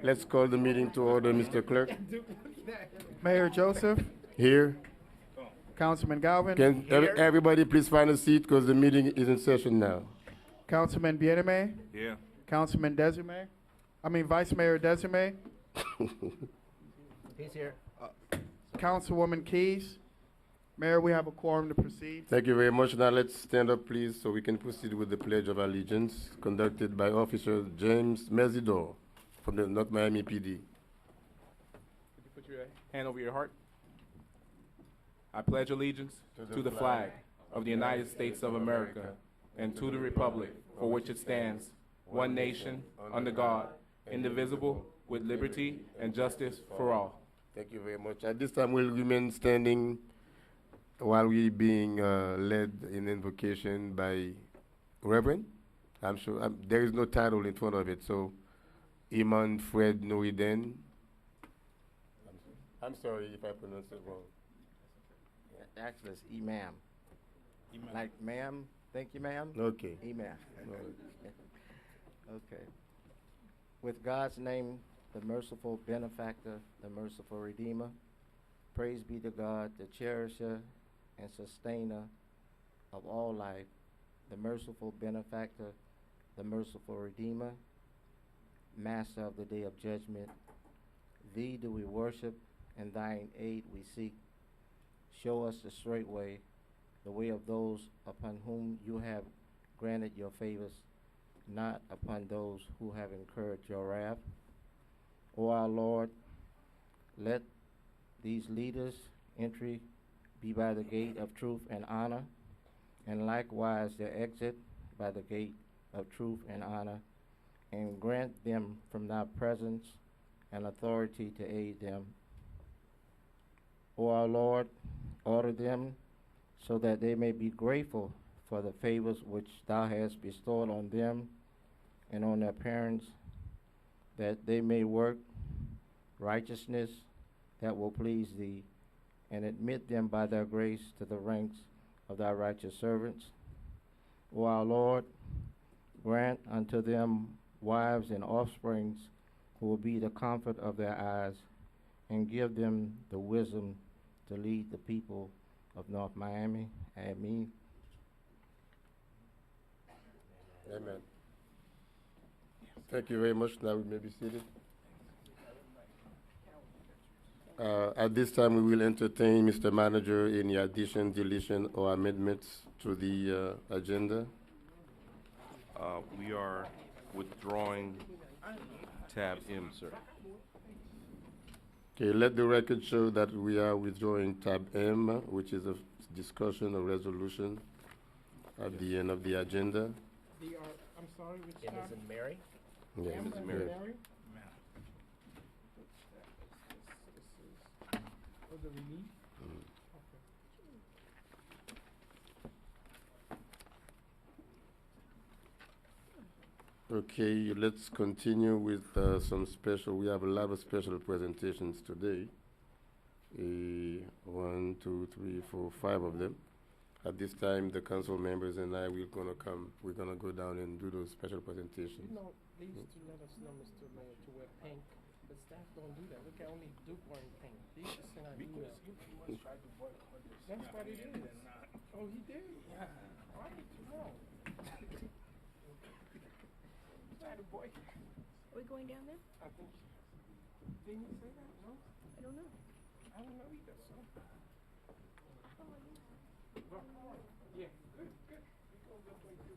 Let's call the meeting to order, Mr. Clerk. Mayor Joseph, Here. Councilman Galvin, Can everybody please find a seat because the meeting is in session now. Councilman Bieneme, Yeah. Councilman Desirme, Vice Mayor Desirme, He's here. Councilwoman Keys. Mayor, we have a quorum to proceed. Thank you very much. Now let's stand up, please, so we can proceed with the Pledge of Allegiance conducted by Officer James Mesidor from the North Miami PD. Could you put your hand over your heart? I pledge allegiance to the flag of the United States of America and to the republic for which it stands, one nation, under God, indivisible, with liberty and justice for all. Thank you very much. At this time, we'll remain standing while we being led in invocation by Reverend. I'm sure there is no title in front of it, so Iman Fred Noiden. I'm sorry if I pronounce it wrong. Actually, it's Imam. Like ma'am, thank you, ma'am. Okay. Imam. Okay. With God's name, the merciful benefactor, the merciful redeemer, praise be to God, the cherisher and sustainer of all life, the merciful benefactor, the merciful redeemer, master of the day of judgment. Thee do we worship, and thine aid we seek. Show us the straight way, the way of those upon whom you have granted your favors, not upon those who have incurred your wrath. O our Lord, let these leaders' entry be by the gate of truth and honor, and likewise their exit by the gate of truth and honor, and grant them from thy presence and authority to aid them. O our Lord, order them so that they may be grateful for the favors which thou hast bestowed on them and on their parents, that they may work righteousness that will please thee, and admit them by thy grace to the ranks of thy righteous servants. O our Lord, grant unto them wives and offsprings who will be the comfort of their eyes, and give them the wisdom to lead the people of North Miami. Amen. Amen. Thank you very much. Now we may be seated. At this time, we will entertain Mr. Manager any addition, deletion, or amendments to the agenda. We are withdrawing tab M, sir. Okay, let the record show that we are withdrawing tab M, which is a discussion or resolution at the end of the agenda. I'm sorry, which M is in Mary. Yes. M is in Mary. For the relief? Okay, let's continue with some special. We have a lot of special presentations today. 1, 2, 3, 4, 5 of them. At this time, the council members and I we're gonna go down and do those special presentations. You know, they used to let us know, Mr. Mayor, to wear pink, but staff don't do that. Look at only Duke wearing pink. They used to send out emails. That's what it is. Oh, he did? Yeah. Why did you know? Try to boycott. Are we going down there? I think, didn't you say that? No? I don't know. I don't know either, so. Well, yeah, good, good. We go this way too.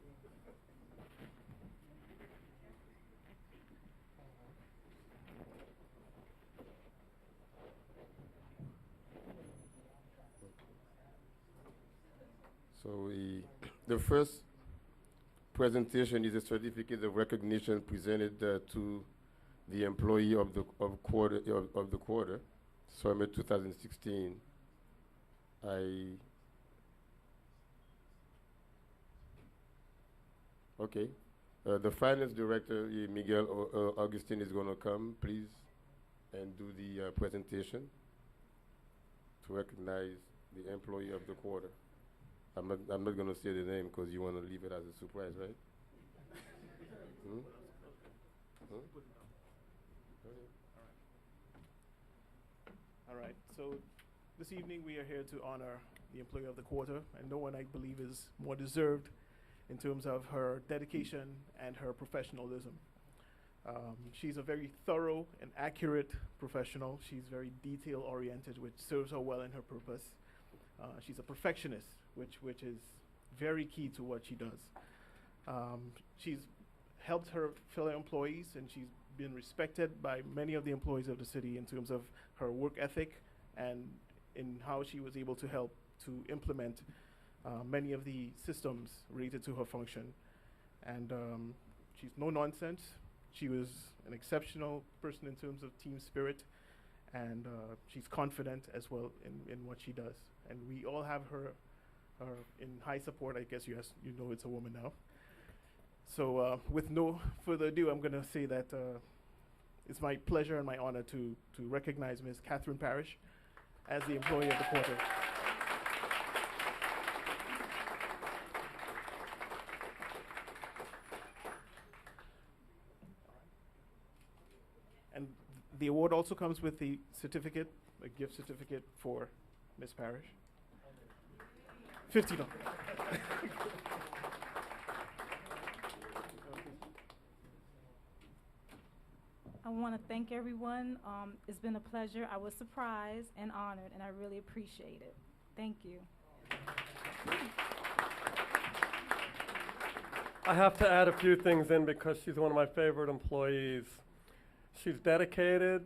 So the first presentation is a certificate of recognition presented to the employee of the quarter, summer 2016. Okay. The finance director, Miguel Augustin, is going to come, please, and do the presentation to recognize the employee of the quarter. I'm not going to say the name because you want to leave it as a surprise, right? So this evening we are here to honor the Employee of the Quarter, and no one, I believe, is more deserved in terms of her dedication and her professionalism. She's a very thorough and accurate professional. She's very detail-oriented, which serves her well in her purpose. She's a perfectionist, which is very key to what she does. She's helped her fellow employees, and she's been respected by many of the employees of the city in terms of her work ethic and in how she was able to help to implement many of the systems related to her function. And she's no nonsense. She was an exceptional person in terms of team spirit, and she's confident as well in what she does. And we all have her in high support. I guess you know it's a woman now. So with no further ado, I'm going to say that it's my pleasure and my honor to recognize Ms. Catherine Parrish as the Employee of the Quarter. And the award also comes with the certificate, a gift certificate for Ms. Parrish. $50. I want to thank everyone. It's been a pleasure. I was surprised and honored, and I really appreciate it. Thank you. I have to add a few things in because she's one of my favorite employees. She's dedicated.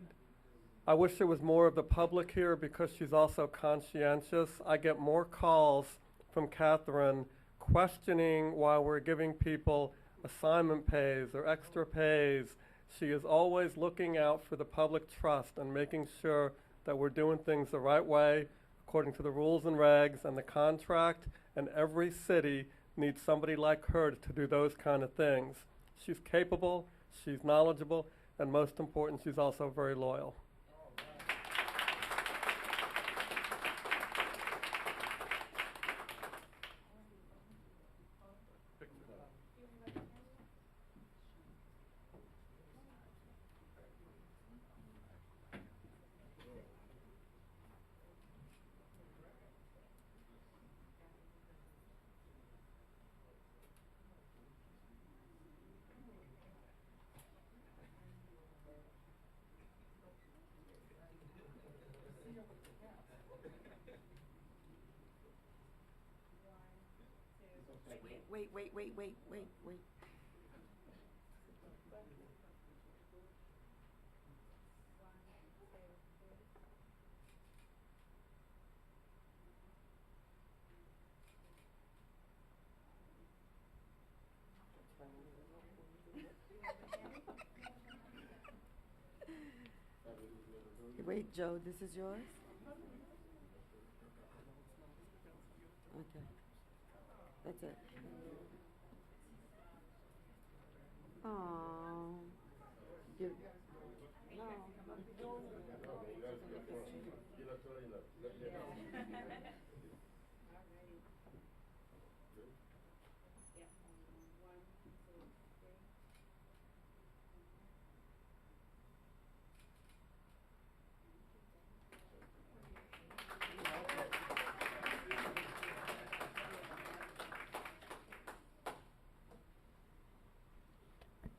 I wish there was more of the public here because she's also conscientious. I get more calls from Catherine questioning why we're giving people assignment pays or extra pays. She is always looking out for the public trust and making sure that we're doing things the right way according to the rules and regs and the contract, and every city needs somebody like her to do those kind of things. She's capable, she's knowledgeable, and most important, she's also very loyal. Wait. Wait, Joe, this is yours? Okay. That's it. Oh.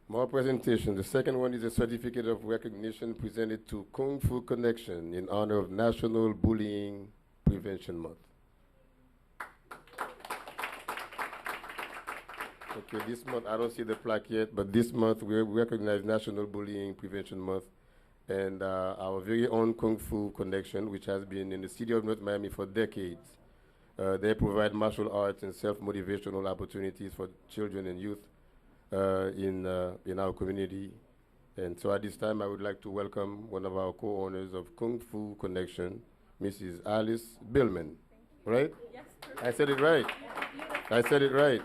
More presentation. The second one is a certificate of recognition presented to Kung Fu Connection in honor of National Bullying Prevention Month. Okay, this month, I don't see the plaque yet, but this month we recognize National Bullying Prevention Month, and our very own Kung Fu Connection, which has been in the city of North Miami for decades. They provide martial arts and self-motivational opportunities for children and youth in our community. And so at this time, I would like to welcome one of our co-owners of Kung Fu Connection, Mrs. Alice Billman. Right? Yes, I said it right. I said it right.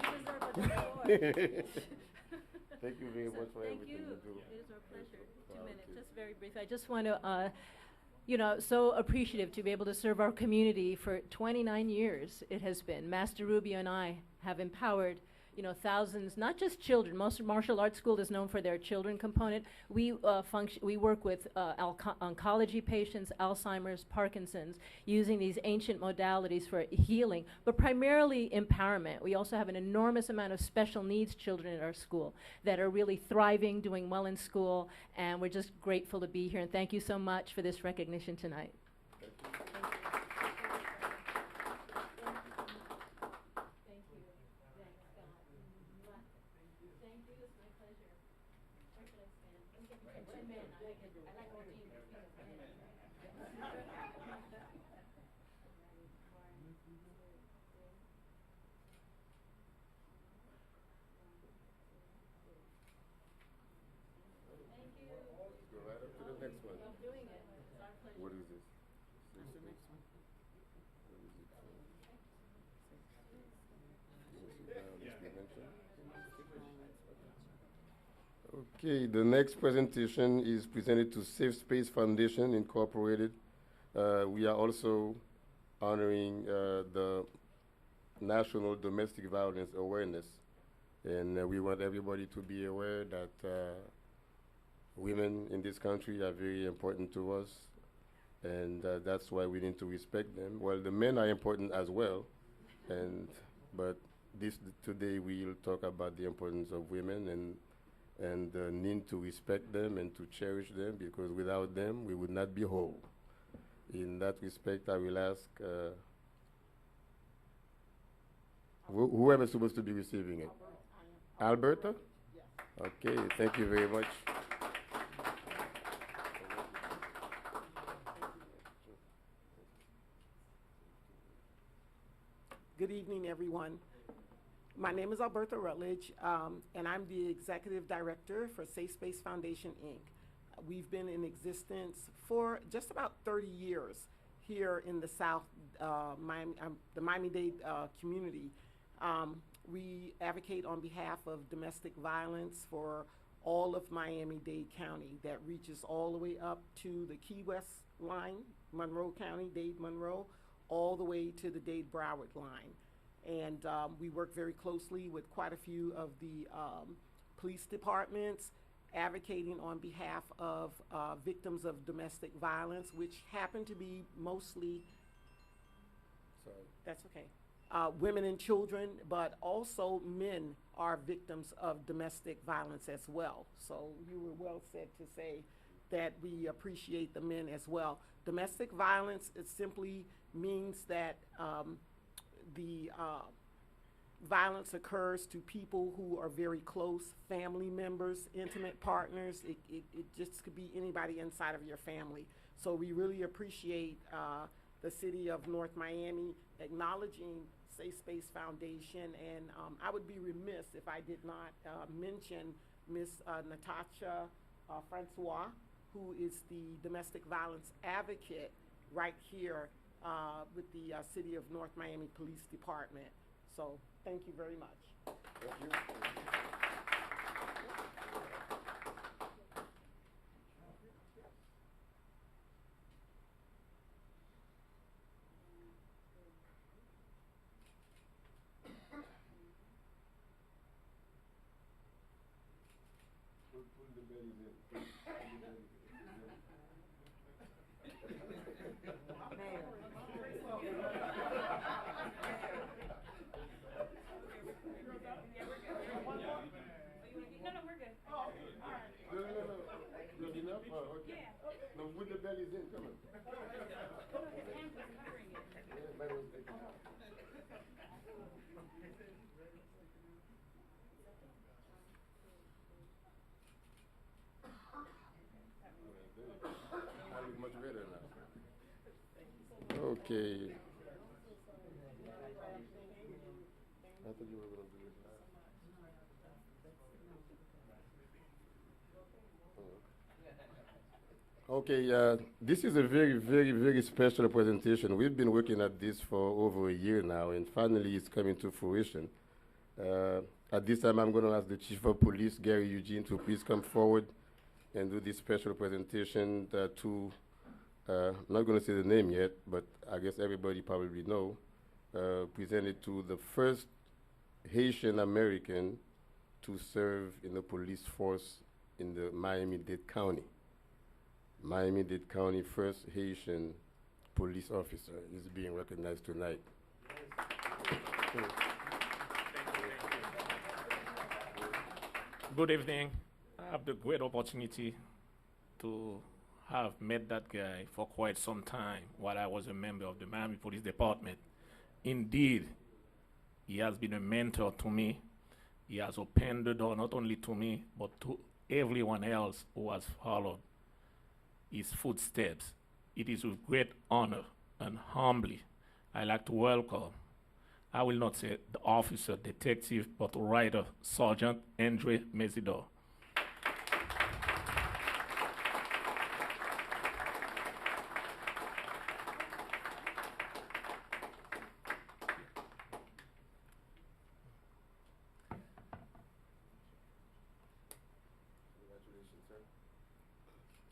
Thank you very much for everything you do. It is our pleasure. 2 minutes, just very brief. I just want to, so appreciative to be able to serve our community for 29 years. It has been. Master Rubio and I have empowered you know, thousands, not just children. Most martial arts school is known for their children component. We work with oncology patients, Alzheimer's, Parkinson's, using these ancient modalities for healing, but primarily empowerment. We also have an enormous amount of special needs children in our school that are really thriving, doing well in school, and we're just grateful to be here. And thank you so much for this recognition tonight. Go right up to the next one. What is this? What is it? Okay, the next presentation is presented to Safe Space Foundation Incorporated. We are also honoring the National Domestic Violence Awareness. And we want everybody to be aware that women in this country are very important to us. And that's why we need to respect them. Well, the men are important as well. But today we'll talk about the importance of women and the need to respect them and to cherish them, because without them we would not be whole. In that respect, I will ask whoever is supposed to be receiving it. Alberta? Okay, thank you very much. Good evening, everyone. My name is Alberta Rutledge, and I'm the Executive Director for Safe Space Foundation, Inc. We've been in existence for just about 30 years here in the South, the Miami-Dade community. We advocate on behalf of domestic violence for all of Miami-Dade County that reaches all the way up to the Key West line, Monroe County, Dade-Monroe, all the way to the Dade-Broward line. And we work very closely with quite a few of the police departments, advocating on behalf of victims of domestic violence, which happen to be mostly, that's okay, women and children, but also men are victims of domestic violence as well. So you were well said to say that we appreciate the men as well. Domestic violence, it simply means that the violence occurs to people who are very close, family members, intimate partners. It just could be anybody inside of your family. So we really appreciate the city of North Miami acknowledging Safe Space Foundation. And I would be remiss if I did not mention Miss Natasha Francois, who is the domestic violence advocate right here with the City of North Miami Police Department. So thank you very much. Thank you. Put the bellies in. No, put the bellies in, come on. Much better now. Okay. I thought you were going to do it. Okay, this is a very, very, very special presentation. We've been working at this for over a year now, and finally it's coming to fruition. At this time, I'm going to ask the Chief of Police, Gary Eugene, to please come forward and do this special presentation to, I'm not going to say the name yet, but I guess everybody probably know, presented to the first Haitian American to serve in the police force in the Miami-Dade County. Miami-Dade County first Haitian police officer is being recognized tonight. Good evening. I have the great opportunity to have met that guy for quite some time while I was a member of the Miami Police Department. Indeed, he has been a mentor to me. He has opened the door not only to me, but to everyone else who has followed his footsteps. It is with great honor and humbly I like to welcome, I will not say the officer, detective, but writer, Sergeant Andre Mesidor.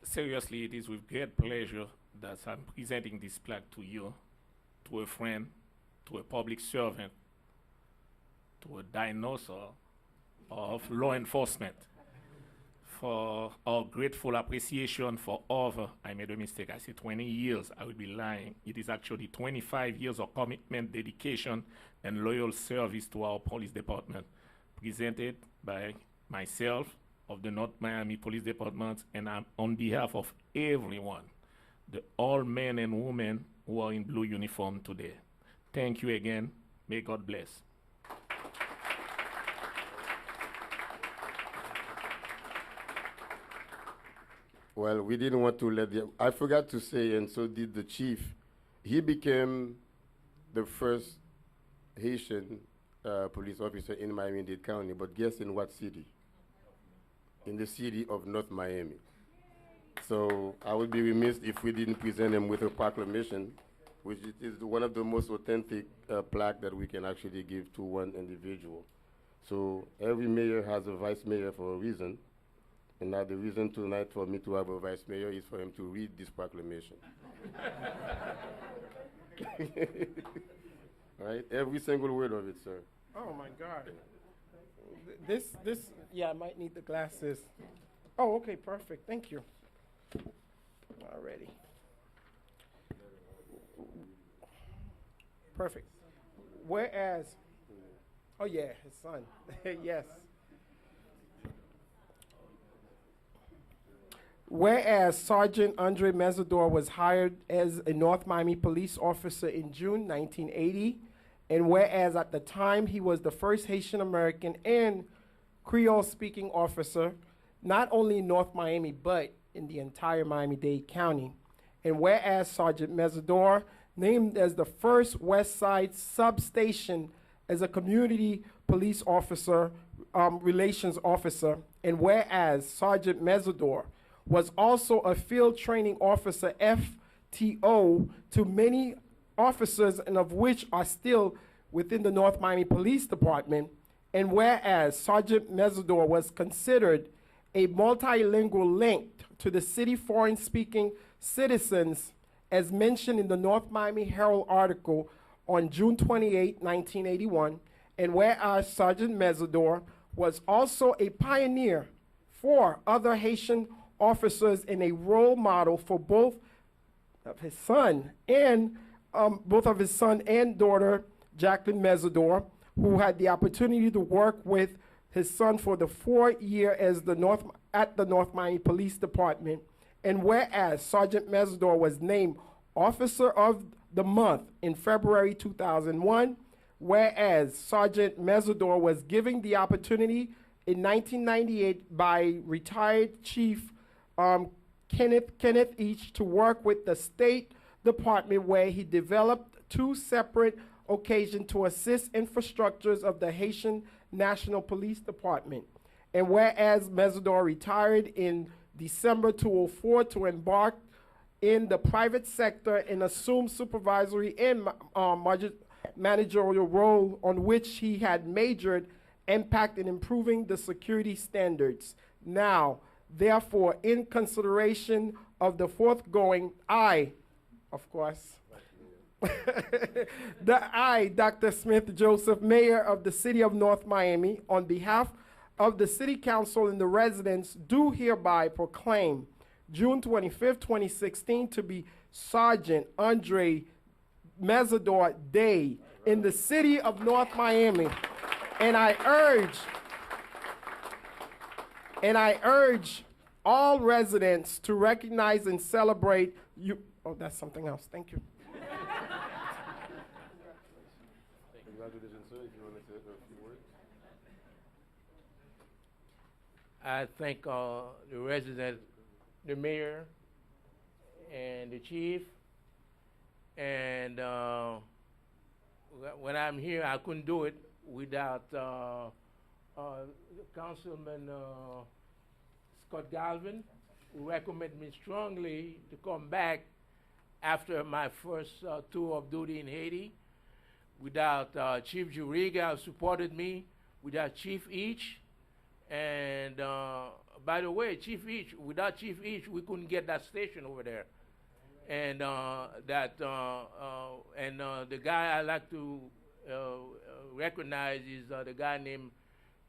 Seriously, it is with great pleasure that I'm presenting this plaque to you, to a friend, to a public servant, to a dinosaur of law enforcement, for our grateful appreciation for over, I made a mistake, I said 20 years, I would be lying. It is actually 25 years of commitment, dedication, and loyal service to our police department, presented by myself, of the North Miami Police Department, and I'm on behalf of everyone, all men and women who are in blue uniform today. Thank you again. May God bless. Well, we didn't want to let the, I forgot to say, and so did the chief, he became the first Haitian police officer in Miami-Dade County, but guess in what city? In the city of North Miami. So I would be remiss if we didn't present him with a proclamation, which is one of the most authentic plaque that we can actually give to one individual. So every mayor has a vice mayor for a reason, and now the reason tonight for me to have a vice mayor is for him to read this proclamation. Right? Every single word of it, sir. Oh my God. Yeah, I might need the glasses. Oh, okay, perfect. Thank you. Alrighty. Perfect. Whereas, oh yeah, his son. Yes. Whereas Sergeant Andre Mesidor was hired as a North Miami police officer in June 1980, and whereas at the time he was the first Haitian American and Creole-speaking officer, not only in North Miami, but in the entire Miami-Dade County. And whereas Sergeant Mesidor, named as the first West Side substation as a community police officer, relations officer, and whereas Sergeant Mesidor was also a field training officer, FTO, to many officers, and of which are still within the North Miami Police Department. And whereas Sergeant Mesidor was considered a multilingual link to the city foreign-speaking citizens, as mentioned in the North Miami Herald article on June 28, 1981, and whereas Sergeant Mesidor was also a pioneer for other Haitian officers and a role model for both of his son and daughter, Jacqueline Mesidor, who had the opportunity to work with his son for the 4 year at the North Miami Police Department. And whereas Sergeant Mesidor was named Officer of the Month in February 2001, whereas Sergeant Mesidor was given the opportunity in 1998 by retired Chief Kenneth Each to work with the State Department, where he developed 2 separate occasions to assist infrastructures of the Haitian National Police Department. And whereas Mesidor retired in December 2004 to embark in the private sector and assume supervisory and managerial role on which he had majored impact in improving the security standards. Now, therefore, in consideration of the foregoing, I, of course, I, Dr. Smith Joseph, Mayor of the City of North Miami, on behalf of the City Council and the residents, do hereby proclaim June 25th, 2016 to be Sergeant Andre Mazador Day in the City of North Miami. And I urge all residents to recognize and celebrate you. Oh, that's something else. Thank you. Congratulations, sir. If you want to say a few words. I thank the resident, the mayor, and the chief. And when I'm here, I couldn't do it without Councilman Scott Galvin, who recommended me strongly to come back after my first tour of duty in Haiti. Without Chief Juriga, who supported me, without Chief Each, and by the way, without Chief Each, we couldn't get that station over there. And the guy I like to recognize is the guy named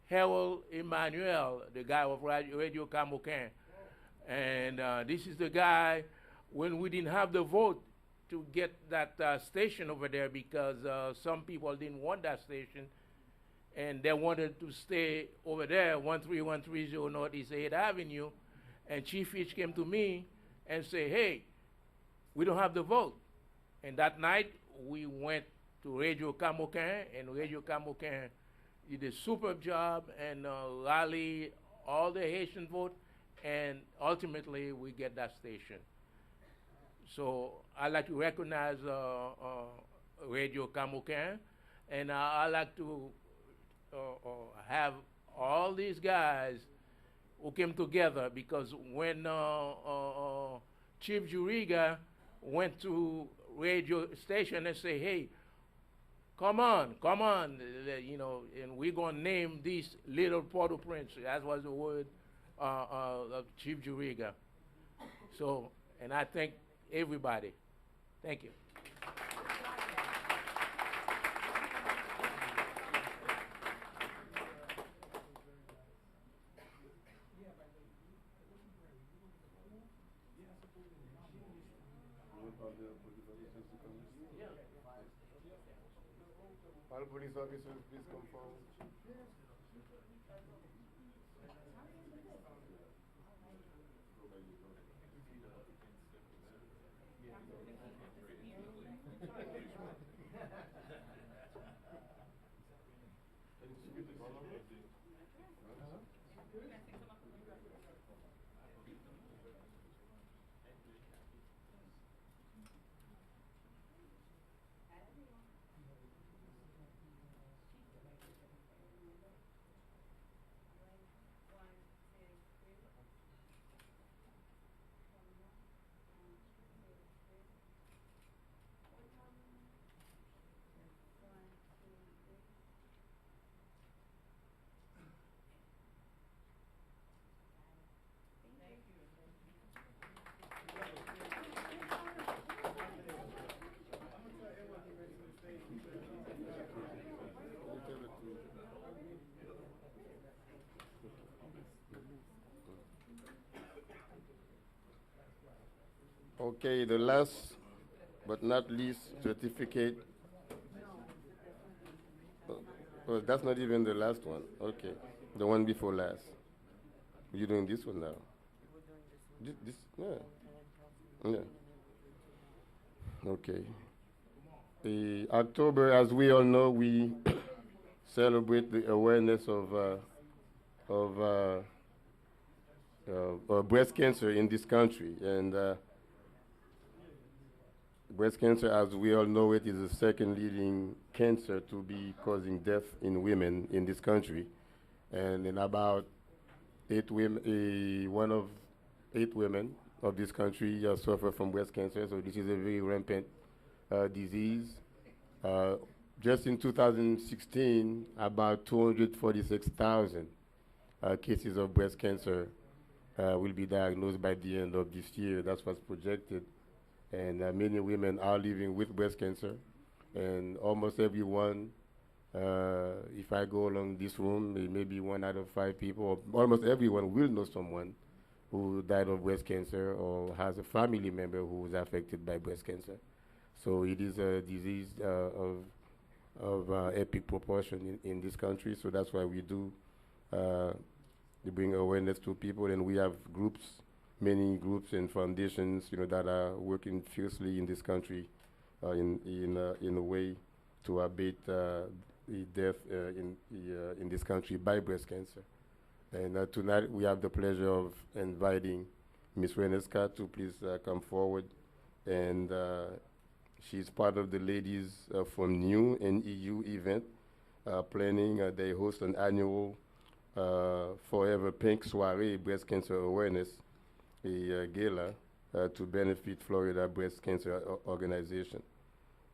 Harold Emmanuel, the guy of Radio Camoquin. And this is the guy, when we didn't have the vote to get that station over there, because some people didn't want that station, and they wanted to stay over there, 13130 Northeast 8th Avenue. And Chief Each came to me and said, hey, we don't have the vote. And that night, we went to Radio Camoquin, and Radio Camoquin did a superb job and rally all the Haitian vote, and ultimately, we get that station. So I'd like to recognize Radio Camoquin, and I'd like to have all these guys who came together, because when Chief Juriga went to radio station and say, hey, come on, you know, and we're going to name this little Port-au-Prince. That was the word of Chief Juriga. So, and I thank everybody. Thank you. All police officers, please come forward. Okay, the last but not least certificate. Oh, that's not even the last one. Okay, the one before last. You're doing this one now. This, yeah. Okay. October, as we all know, we celebrate the awareness of breast cancer in this country, and breast cancer, as we all know it, is the second leading cancer to be causing death in women in this country. And in about 8 women, one of 8 women of this country suffer from breast cancer. So this is a very rampant disease. Just in 2016, about 246,000 cases of breast cancer will be diagnosed by the end of this year. That's what's projected. and many women are living with breast cancer, and almost everyone, if I go along this room, maybe 1 out of 5 people, or almost everyone will know someone who died of breast cancer or has a family member who was affected by breast cancer. So it is a disease of epic proportion in this country. So that's why we do bring awareness to people, and we have groups, many groups and foundations, that are working fiercely in this country in a way to abate the death in this country by breast cancer. And tonight we have the pleasure of inviting Ms. Reneska to please come forward. And she's part of the Ladies from New and EU event planning. They host an annual Forever Pink Soiree Breast Cancer Awareness, a gala to benefit Florida Breast Cancer Organization,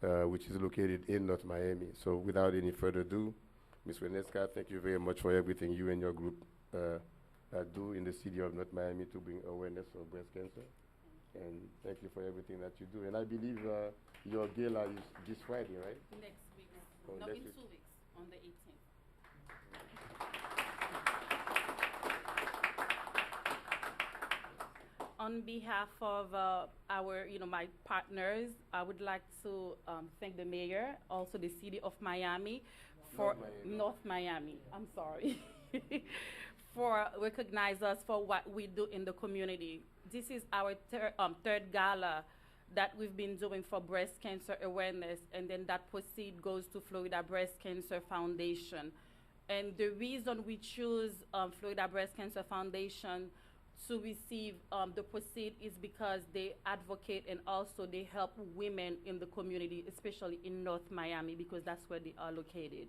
which is located in North Miami. So without any further ado, Ms. Reneska, thank you very much for everything you and your group do in the city of North Miami to bring awareness of breast cancer. And thank you for everything that you do. And I believe your gala is this Friday, right? Next week. Oh, No, next in week. 2 weeks, on the 18th. On behalf of our, my partners, I would like to thank the mayor, also the city of Miami, for North Miami. I'm sorry, for recognize us for what we do in the community. This is our third gala that we've been doing for breast cancer awareness, and then that proceed goes to Florida Breast Cancer Foundation. And the reason we choose Florida Breast Cancer Foundation to receive the proceed is because they advocate and also they help women in the community, especially in North Miami, because that's where they are located.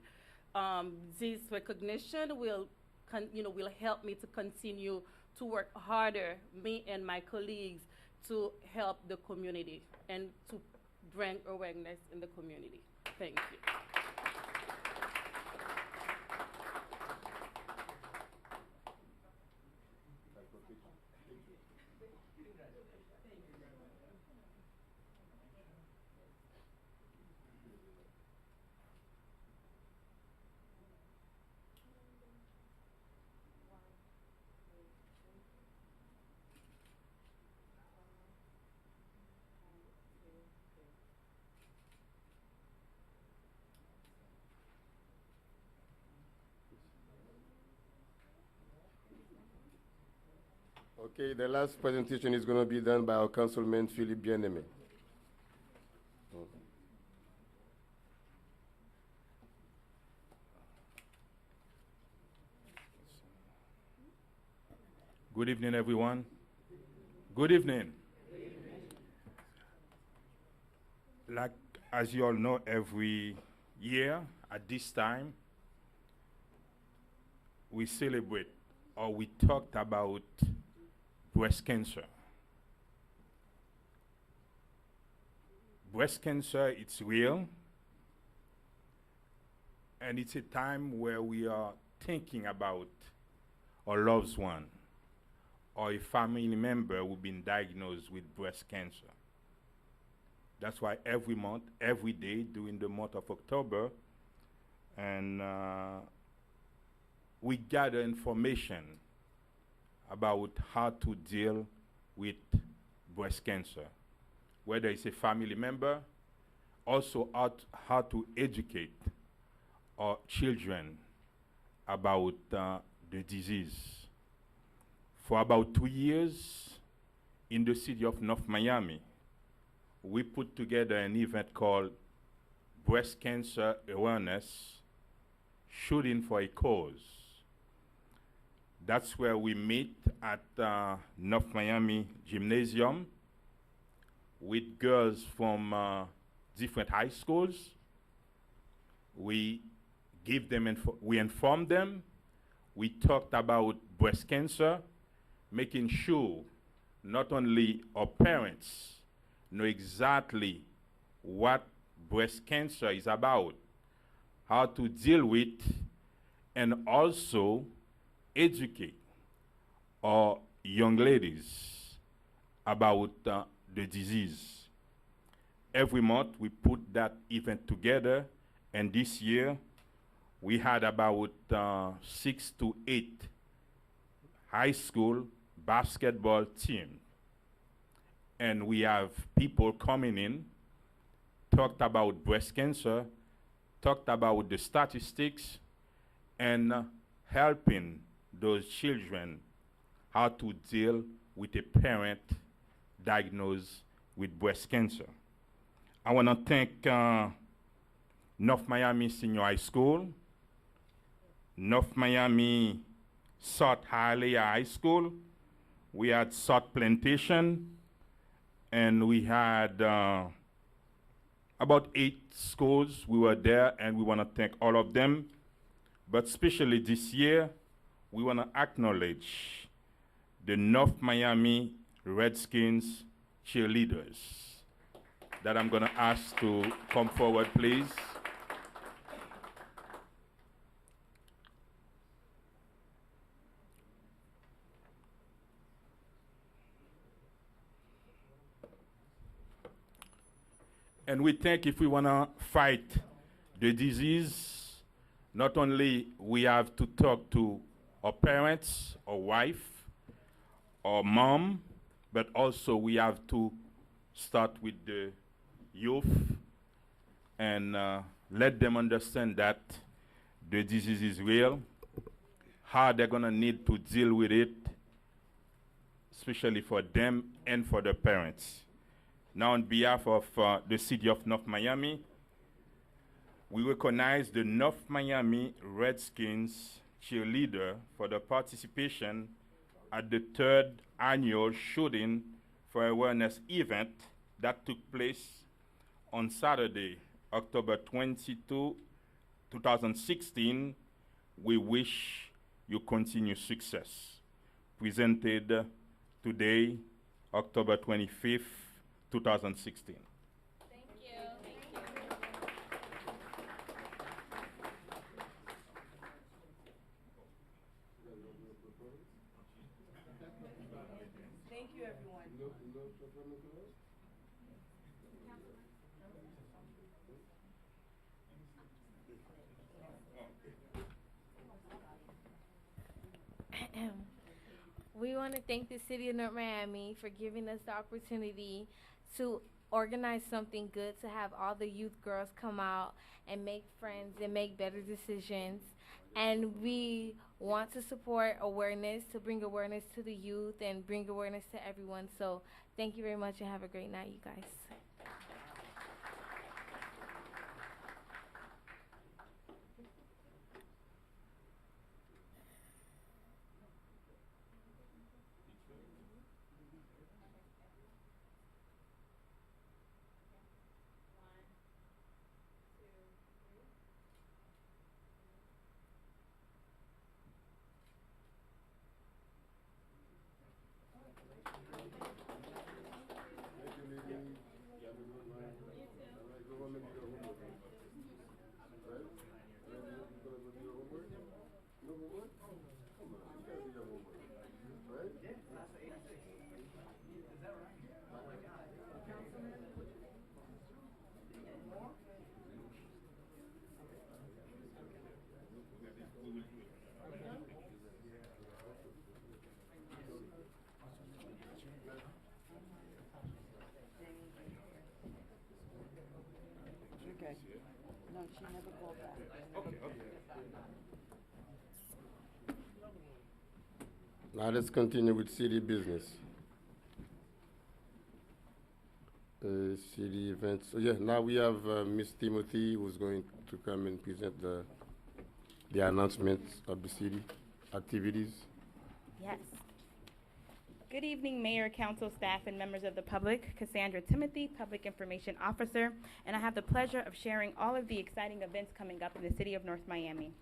This recognition will help me to continue to work harder, me and my colleagues, to help the community and to bring awareness in the community. Thank you. Okay, the last presentation is going to be done by our Councilman Philippe Bien-Aimé. Good evening, everyone. Good evening. Like, as you all know, every year at this time, we celebrate or we talked about breast cancer. Breast cancer, it's real, and it's a time where we are thinking about our loved one or a family member who's been diagnosed with breast cancer. That's why every month, every day during the month of October, and we gather information about how to deal with breast cancer, whether it's a family member, also how to educate our children about the disease. For about 2 years in the city of North Miami, we put together an event called Breast Cancer Awareness, Shooting for a Cause. That's where we meet at North Miami Gymnasium with girls from different high schools. We give them, we inform them. We talked about breast cancer, making sure not only our parents know exactly what breast cancer is about, how to deal with, and also educate our young ladies about the disease. every month we put that event together, and this year we had about 6 to 8 high school basketball team. And we have people coming in, talked about breast cancer, talked about the statistics, and helping those children how to deal with a parent diagnosed with breast cancer. I want to thank North Miami Senior High School, North Miami South Hialeah High School, we had South Plantation, and we had about 8 schools. We were there, and we want to thank all of them. But especially this year, we want to acknowledge the North Miami Redskins cheerleaders that I'm going to ask to come forward, please. And we think if we want to fight the disease, not only we have to talk to our parents, our wife, our mom, but also we have to start with the youth and let them understand that the disease is real, how they're going to need to deal with it, especially for them and for the parents. Now, on behalf of the city of North Miami, we recognize the North Miami Redskins cheerleader for the participation at the 3rd annual Shooting for Awareness event that took place on Saturday, October 22, 2016. We wish you continued success. Presented today, October 25th, 2016. Thank you. Thank you. Thank you, everyone. We want to thank the City of North Miami for giving us the opportunity to organize something good, to have all the youth girls come out and make friends and make better decisions. And we want to support awareness, to bring awareness to the youth and bring awareness to everyone. So thank you very much and have a great night, you guys. Okay. No, she never called back. Okay, okay. Now let's continue with city business. City events. So yeah, now we have Miss Timothy who's going to come and present the announcements of the city activities. Yes. Good evening, Mayor, Council, staff, and members of the public. Cassandra Timothy, Public Information Officer, and I have the pleasure of sharing all of the exciting events coming up in the city of North Miami.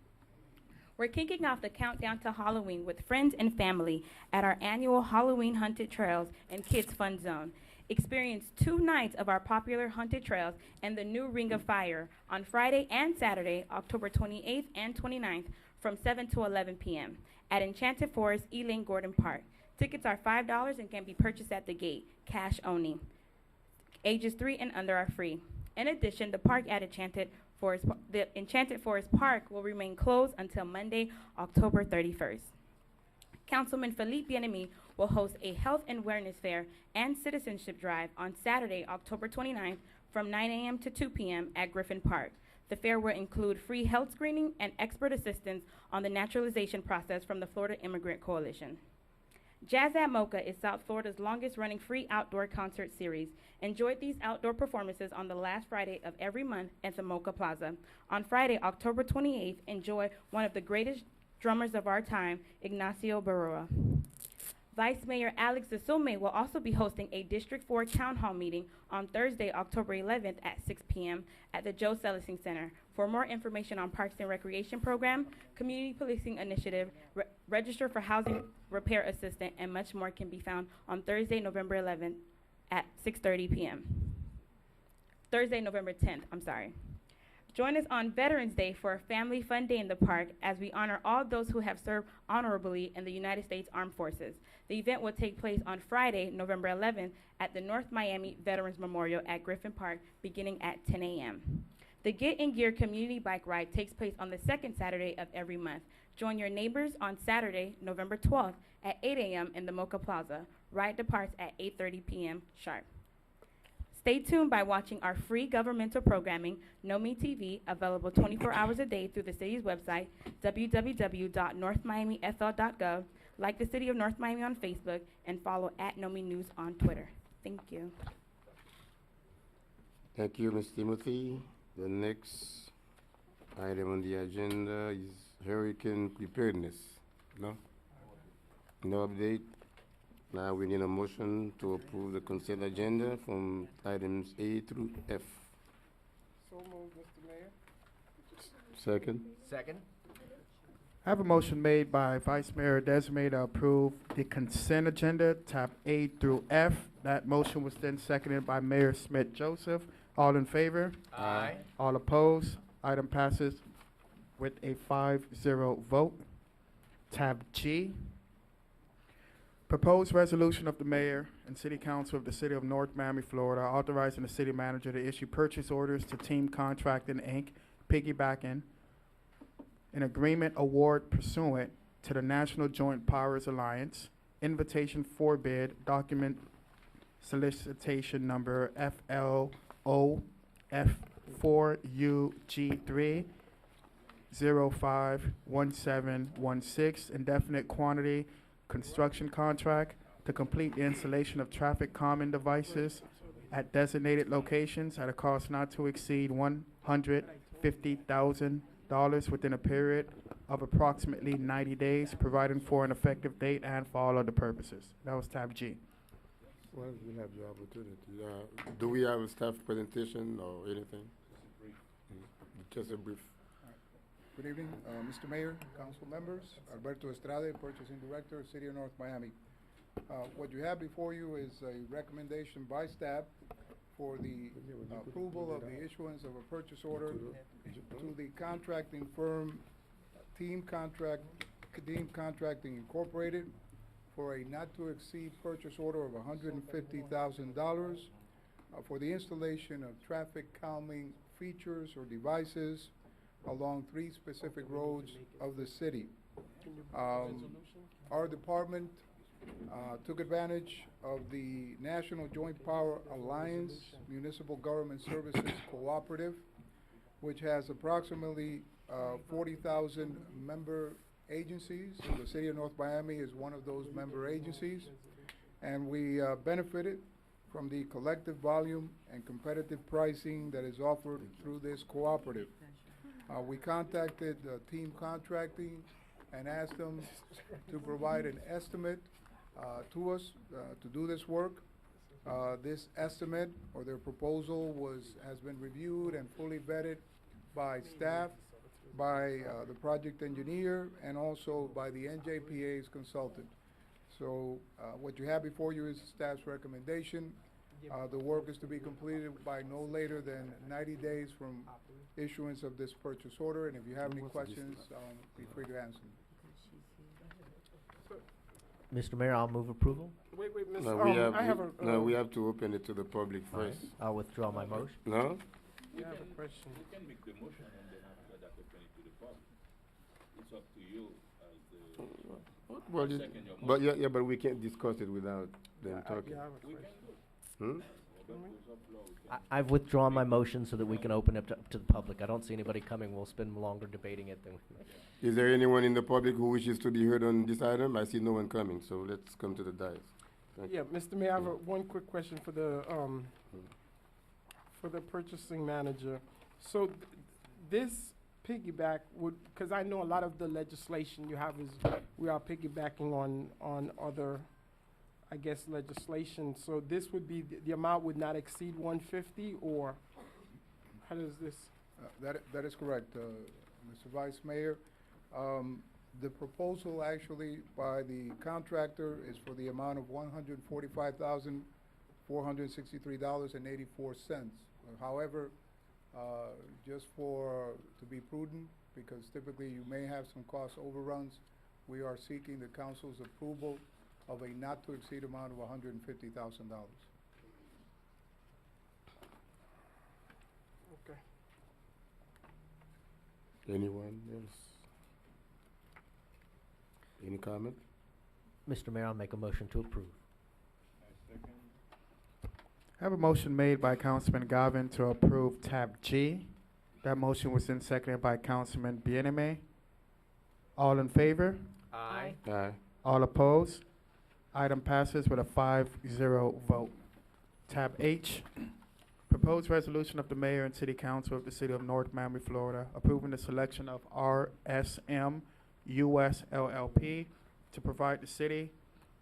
We're kicking off the countdown to Halloween with friends and family at our annual Halloween Haunted Trails and Kids Fun Zone. Experience 2 nights of our popular haunted trails and the new Ring of Fire on Friday and Saturday, October 28th and 29th from 7 to 11 p.m. at Enchanted Forest, Elaine Gordon Park. Tickets are $5 and can be purchased at the gate, cash only. Ages 3 and under are free. In addition, the park at the Enchanted Forest Park will remain closed until Monday, October 31st. Councilman Philippe Bien-Aimé will host a health and awareness fair and citizenship drive on Saturday, October 29th from 9 a.m. to 2 p.m. at Griffin Park. The fair will include free health screening and expert assistance on the naturalization process from the Florida Immigrant Coalition. Jazz at Mocha is South Florida's longest-running free outdoor concert series. Enjoy these outdoor performances on the last Friday of every month at the Mocha Plaza. On Friday, October 28th, enjoy one of the greatest drummers of our time, Ignacio Baroa. Vice Mayor Alex Zasume will also be hosting a District 4 Town Hall meeting on Thursday, October 11th at 6 p.m. at the Joe Sellicing Center. For more information on Parks and Recreation Program, Community Policing Initiative, register for Housing Repair Assistant, and much more can be found on Thursday, November 11th at 6:30 p.m. Thursday, November 10th, I'm sorry. Join us on Veterans Day for a family fun day in the park as we honor all those who have served honorably in the United States Armed Forces. The event will take place on Friday, November 11th at the North Miami Veterans Memorial at Griffin Park beginning at 10 a.m. The Get in Gear community bike ride takes place on the second Saturday of every month. Join your neighbors on Saturday, November 12th at 8 a.m. in the Mocha Plaza. Ride departs at 8:30 p.m. sharp. Stay tuned by watching our free governmental programming, NOMI TV, available 24 hours a day through the city's website, www.northmiamifl.gov, like the City of North Miami on Facebook, and follow @NOMI News on Twitter. Thank you. Thank you, Ms. Timothy. The next item on the agenda is hurricane preparedness. No? No update? Now we need a motion to approve the consent agenda from items A through F. So moved, Mr. Mayor. Second? Second. I have a motion made by Vice Mayor Desmay to approve the consent agenda, tab A through F. That motion was then seconded by Mayor Smith Joseph. All in favor? Aye. All opposed? Item passes with a 5-0 vote. Tab G. Proposed resolution of the mayor and city council of the city of North Miami, Florida, authorizing the city manager to issue purchase orders to Team Contracting, Inc., piggybacking an agreement award pursuant to the National Joint Powers Alliance, invitation for bid, document solicitation number FLOF4UG3 051716, indefinite quantity construction contract to complete the installation of traffic calming devices at designated locations at a cost not to exceed $150,000 within a period of approximately 90 days, providing for an effective date and for all other purposes. That was tab G. Well, we have the opportunity. Do we have a staff presentation or anything? Just a brief. Good evening, Mr. Mayor, council members. Alberto Estrada, Purchasing Director, City of North Miami. What you have before you is a recommendation by staff for the approval of the issuance of a purchase order to the contracting firm Team Contracting Incorporated for a not-to-exceed purchase order of $150,000 for the installation of traffic calming features or devices along 3 specific roads of the city. Our department took advantage of the National Joint Power Alliance Municipal Government Services Cooperative, which has approximately 40,000 member agencies. The City of North Miami is one of those member agencies, and we benefited from the collective volume and competitive pricing that is offered through this cooperative. We contacted Team Contracting and asked them to provide an estimate to us to do this work. This estimate or their proposal has been reviewed and fully vetted by staff, by the project engineer, and also by the NJPA's consultant. So what you have before you is staff's recommendation. The work is to be completed by no later than 90 days from issuance of this purchase order, and if you have any questions, be free to answer them. Mr. Mayor, I'll move approval. Wait, Miss, No, I have a, no, we have to open it to the public first. I'll withdraw my motion. No? I have a question. You can make the motion and then after that open it to the public. It's up to you as the. Well, second your but yeah, but we can't discuss it without them talking. Yeah, I have a question. Hmm? I've withdrawn my motion so that we can open it to the public. I don't see anybody coming. We'll spend longer debating it than. Is there anyone in the public who wishes to be heard on this item? I see no one coming, so let's come to the dais. Thank Yeah, Mr. Mayor, I have one quick question for the purchasing manager. So this piggyback would, because I know a lot of the legislation you have is, we are piggybacking on other, I guess, legislation. So this would be, the amount would not exceed 150, or how does this? That is correct, Mr. Vice Mayor. The proposal actually by the contractor is for the amount of $145,463.84. However, just to be prudent, because typically you may have some cost overruns, we are seeking the council's approval of a not to exceed amount of $150,000. Okay. Anyone else? Any comment? Mr. Mayor, I'll make a motion to approve. I have a motion made by Councilman Garvin to approve tab G. That motion was then seconded by Councilman Bieneme. All in favor? Aye. Aye. All opposed? Item passes with a 5-0 vote. Tab H, proposed resolution of the mayor and city council of the city of North Miami, Florida, approving the selection of RSM US LLP to provide the city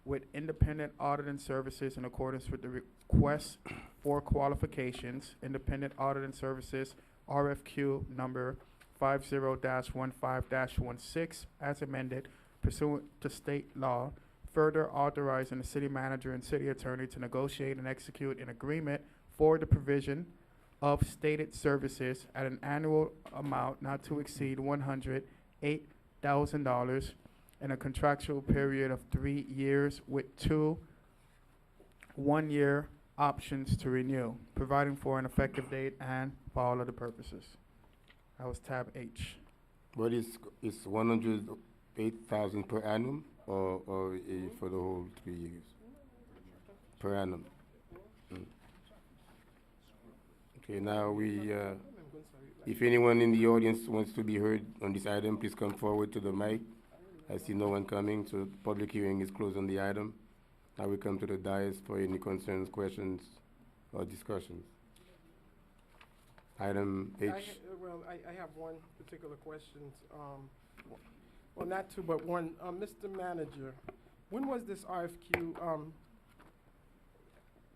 with independent auditing services in accordance with the request for qualifications, independent auditing services, RFQ number 50-15-16, as amended pursuant to state law, further authorizing the city manager and city attorney to negotiate and execute an agreement for the provision of stated services at an annual amount not to exceed $108,000 in a contractual period of 3 years with 2 one-year options to renew, providing for an effective date and for all of the purposes. That was tab H. But it's 108,000 per annum, or for the whole 3 years? Per annum. Mm. Okay, now if anyone in the audience wants to be heard on this item, please come forward to the mic. I see no one coming, so the public hearing is closed on the item. Now we come to the dais for any concerns, questions, or discussions. Item H. I have one particular question. Well, not two, but one. Mr. Manager, when was this RFQ,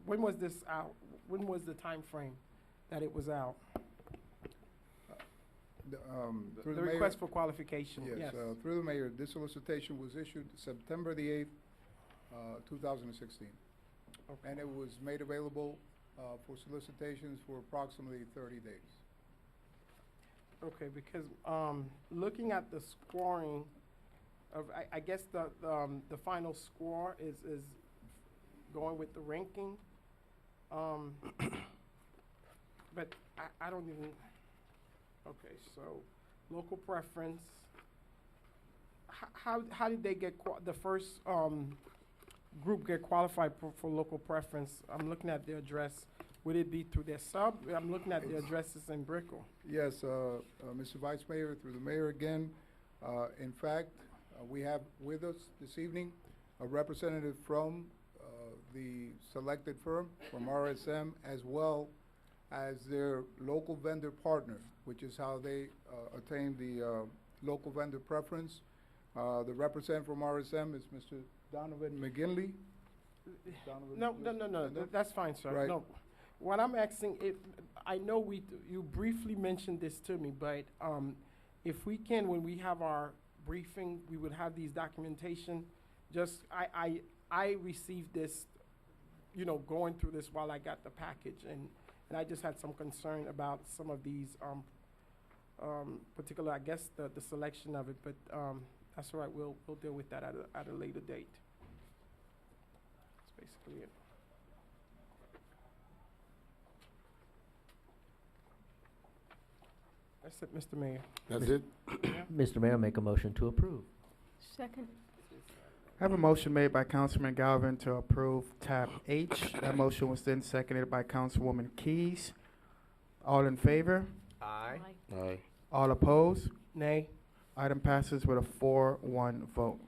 when was this out? When was the time frame that it was out? Through The request for qualification, yes. Through the mayor, this solicitation was issued September the 8th, 2016. Okay. And it was made available for solicitations for approximately 30 days. Okay, because looking at the scoring of, I guess the final score is going with the ranking. But I don't even, okay, so local preference. How did they get, the first group get qualified for local preference? I'm looking at the address. Would it be through their sub? I'm looking at the addresses in Brickell. Yes, Mr. Vice Mayor, through the mayor again. In fact, we have with us this evening a representative from the selected firm, from RSM, as well as their local vendor partner, which is how they attain the local vendor preference. The representative from RSM is Mr. Donovan McGinley. No, that's fine, sir. Right. No, what I'm asking, I know you briefly mentioned this to me, but if we can, when we have our briefing, we would have these documentation. Just, I received this, going through this while I got the package, and I just had some concern about some of these particular, I guess, the selection of it, but that's all right. We'll deal with that at a later date. basically it. That's it, Mr. Mayor. That's it? Mr. Mayor, make a motion to approve. Second. I have a motion made by Councilman Galvin to approve tab H. That motion was then seconded by Councilwoman Keys. All in favor? Aye. Aye. All opposed? Nay. Item passes with a 4-1 vote.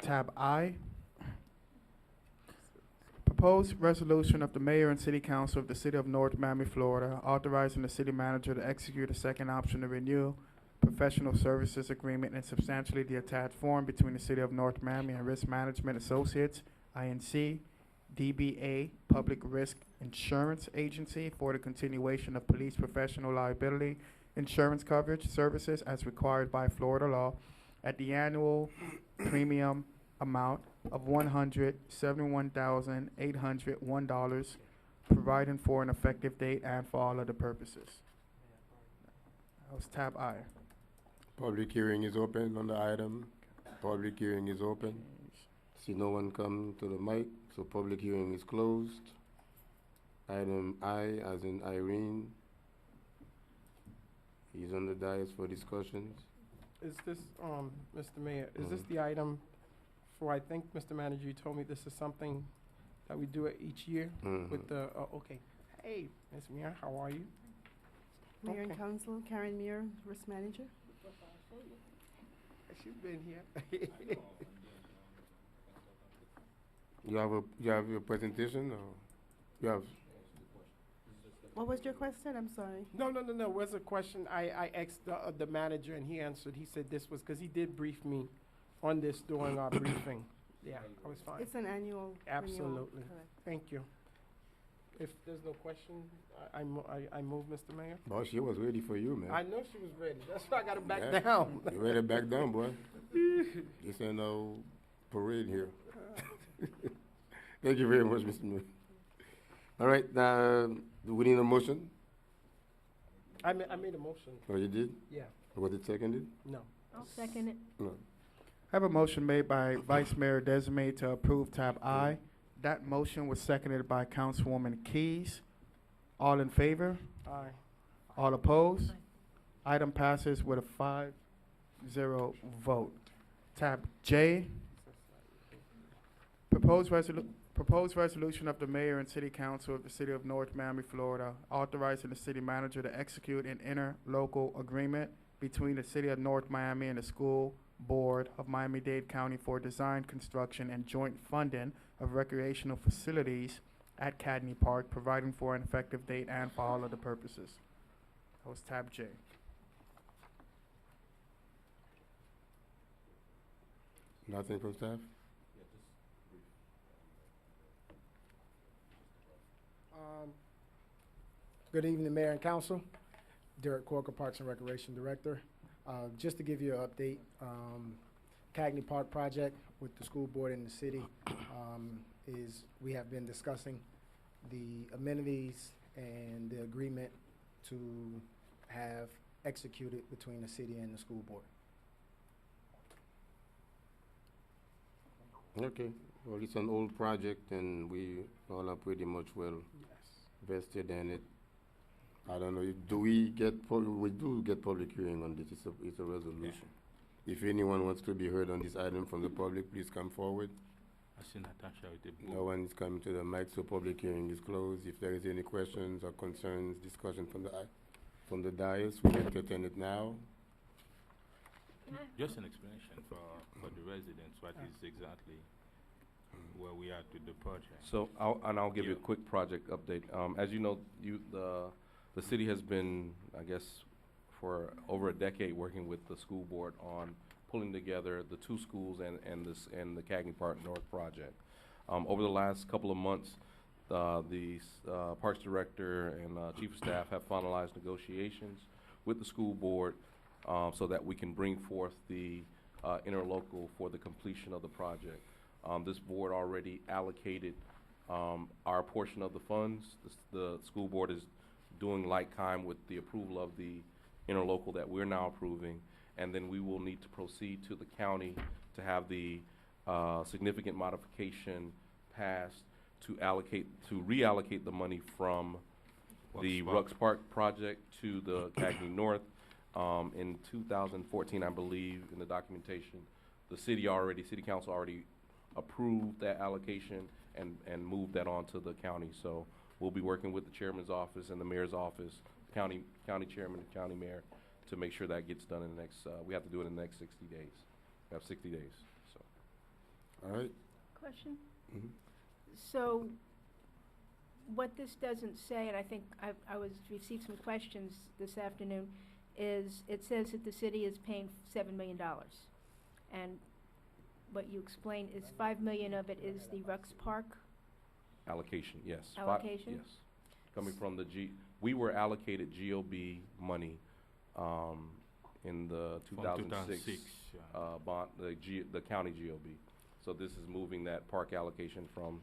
Tab I. Proposed resolution of the mayor and city council of the city of North Miami, Florida, authorizing the city manager to execute a second option to renew professional services agreement in substantially the attached form between the city of North Miami and Risk Management Associates, INC, DBA, Public Risk Insurance Agency, for the continuation of police professional liability insurance coverage services as required by Florida law at the annual premium amount of $171,801, providing for an effective date and for all other purposes. That was tab I. Public hearing is open on the item. Public hearing is open. See no one come to the mic, so public hearing is closed. Item I, as in Irene. He's on the dais for discussions. Is this, Mr. Mayor, is this the item for, I think, Mr. Manager, you told me this is something that we do it each year with the, okay. Hey, Ms. Meir, how are you? Mayor and Okay. Council, Karen Muir, Risk Manager. She's been here. You have your presentation, or you have? What was your question? I'm sorry. No. Was a question I asked the manager and he answered. He said this was because he did brief me on this during our briefing. Yeah, I was fine. It's an annual renewal. Absolutely. Correct. Thank you. If there's no question, I move, Mr. Mayor. Boss, she was ready for you, man. I know she was ready. That's why I got to back Yeah. down. You ready to back down, boy? This ain't no parade here. Thank you very much, Mr. Mayor. All right, do we need a motion? I made a motion. Oh, you did? Yeah. Was it seconded? No. I'll second it. No. I have a motion made by Vice Mayor Desmay to approve tab I. That motion was seconded by Councilwoman Keys. All in favor? Aye. All opposed? Item passes with a 5-0 vote. Tab J. Proposed resolution of the mayor and city council of the city of North Miami, Florida, authorizing the city manager to execute an interlocal agreement between the city of North Miami and the school board of Miami-Dade County for design, construction, and joint funding of recreational facilities at Cadney Park, providing for an effective date and for all other purposes. That was tab J. Nothing from staff? Good evening, Mayor and Council. Derek Corker, Parks and Recreation Director. Just to give you an update, Cagney Park project with the school board and the city we have been discussing the amenities and the agreement to have executed between the city and the school board. Okay, well, it's an old project and we all are pretty much well vested in it. I don't know, do we get, we do get public hearing on this, it's a resolution. If anyone wants to be heard on this item from the public, please come forward. I see Natasha with the No one is coming to the mic, so public hearing is closed. If there is any questions or concerns, discussion from the dais, we can entertain it now. Just an explanation for the residents, what is exactly where we are to the project. So, I'll give you a quick project update. As you know, the city has been, I guess, for over a decade working with the school board on pulling together the two schools and the Cagney Park North project. Over the last couple of months, the Parks Director and Chief of Staff have finalized negotiations with the school board so that we can bring forth the interlocal for the completion of the project. This board already allocated our portion of the funds. The school board is doing like kind with the approval of the interlocal that we're now approving, and then we will need to proceed to the county to have the significant modification passed to reallocate the money from the Rux Park project to the Cagney North. In 2014, I believe, in the documentation, the city council already approved that allocation and moved that on to the county. So we'll be working with the chairman's office and the mayor's office, county chairman and county mayor, to make sure that gets done in the next, we have to do it in the next 60 days. We have 60 days, so. All right. Question? Mhm. So, what this doesn't say, and I think I received some questions this afternoon, is it says that the city is paying $7 million. And what you explained is $5 million of it is the Rux Park. Allocation, yes. Allocation? Yes. Coming from we were allocated GOB money, in the From 2006 bond, the county GOB. So this is moving that park allocation from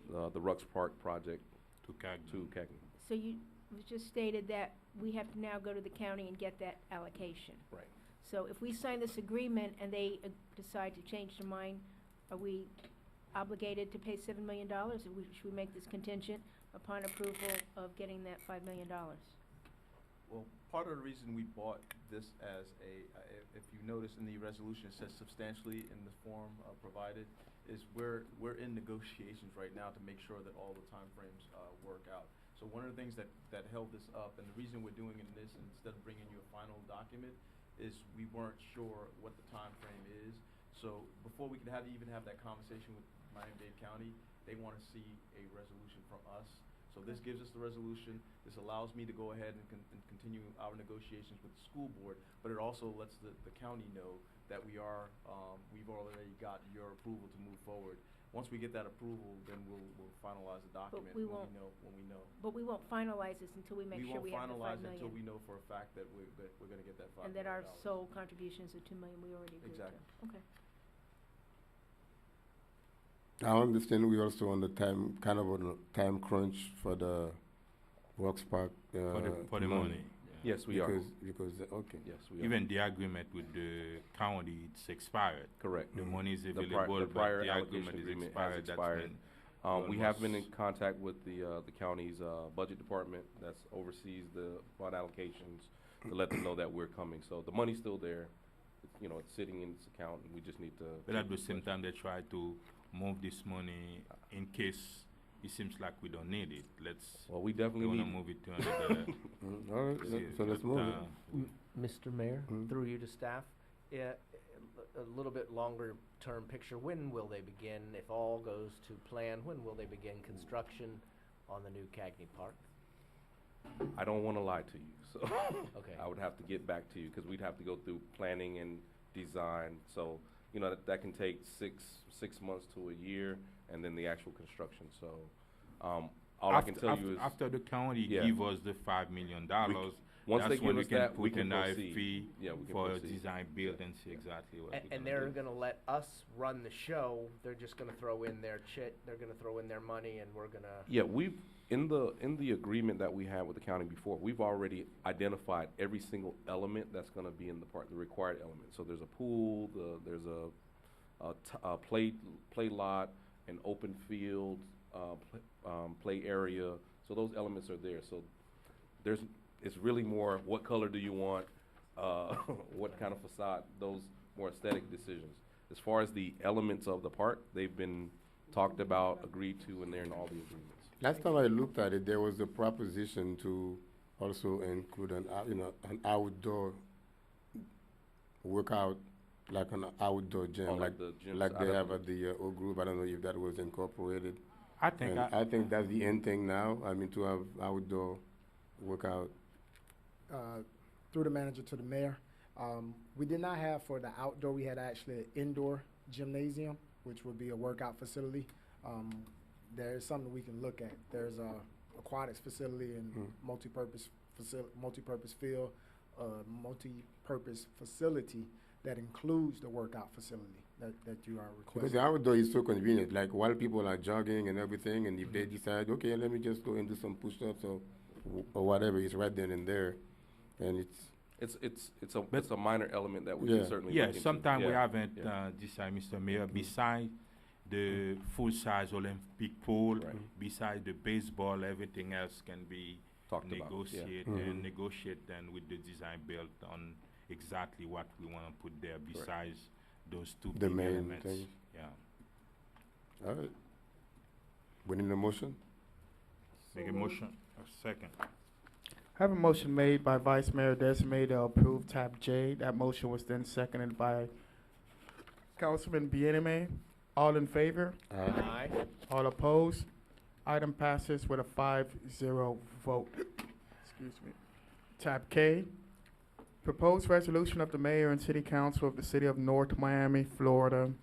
the Rux Park project to Cagney. So it was just stated that we have to now go to the county and get that allocation. Right. So if we sign this agreement and they decide to change their mind, are we obligated to pay $7 million? Or should we make this contingent upon approval of getting that $5 million? Well, part of the reason we bought this as if you notice in the resolution, it says substantially in the form provided, is we're in negotiations right now to make sure that all the timeframes work out. So one of the things that held this up, and the reason we're doing it in this instead of bringing you a final document, is we weren't sure what the time frame is. So before we could even have that conversation with Miami-Dade County, they want to see a resolution from us. So this gives us the resolution. This allows me to go ahead and continue our negotiations with the school board, but it also lets the county know that we've already got your approval to move forward. Once we get that approval, then we'll finalize the document when we know. But we won't finalize this until we make sure we have the $5 million. We won't finalize until we know for a fact that we're going to get that $5 million. And that our sole contributions are $2 million we already agreed to. Exactly. Okay. I understand we also on the time, kind of on a time crunch for the Rux Park. For the money. Yes, we are. Because, okay. Yes, we are. Even the agreement with the county, it's expired. Correct. The money is The available, the prior but the allocation agreement is agreement expired. has That's expired. been We have been in contact with the county's budget department that oversees the fund allocations to let them know that we're coming. So the money's still there. It's sitting in its account, and we just need to. But at the same time, they try to move this money in case it seems like we don't need it. Well, we definitely want to need it. move it to another. All right, so let's move it. Mr. Mayor, through you to staff, a little bit longer term picture, when will they begin, if all goes to plan, when will they begin construction on the new Cagney Park? I don't want to lie to you, so Okay. I would have to get back to you because we'd have to go through planning and design. So that can take six months to a year, and then the actual construction. So all I can tell you is after the county give us the $5 million, once that's they when give us we can that, we put can an proceed. RFP Yeah, we can for proceed. design build and see exactly what. And they're going to let us run the show. They're just going to throw in their they're going to throw in their money, and we're going to. Yeah, we've in the agreement that we had with the county before, we've already identified every single element that's going to be in the park, the required element. So there's a pool, there's a play lot, an open field, play area. So those elements are there. So it's really more what color do you want, what kind of facade, those more aesthetic decisions. As far as the elements of the park, they've been talked about, agreed to, and they're in all the agreements. Last time I looked at it, there was a proposition to also include an outdoor workout, like an outdoor gym, Oh, like the gyms like out they of have at the Oak Grove. I don't know if that was incorporated. I think And I think that's the end thing now. I mean, to have outdoor workout. Through the manager to the mayor, we did not have for the outdoor, we had actually an indoor gymnasium, which would be a workout facility. There is something we can look at. There's a aquatics facility and multi-purpose field, multi-purpose facility that includes the workout facility that you are Because requesting. the outdoor is so convenient. Like while people are jogging and everything, and if they decide, okay, let me just go and do some push-ups or whatever, it's right then and there, and it's a minor element that we Yeah. can certainly Yeah, look into. sometimes we Yeah. haven't Yeah. decided, Mr. Mayor, beside the full-size Olympic pool, beside the baseball, everything else can be Talked about, yeah. negotiated Mhm. and negotiate then with the design built on exactly what we want to put there besides those two The big main elements. things. Yeah. All right. We need a motion? Make a motion, a second. I have a motion made by Vice Mayor Desmay to approve tab J. That motion was then seconded by Councilman Bieneme. All in favor? Aye. All opposed? Item passes with a 5-0 vote. Excuse me. Tab K, proposed resolution of the mayor and city council of the city of North Miami, Florida,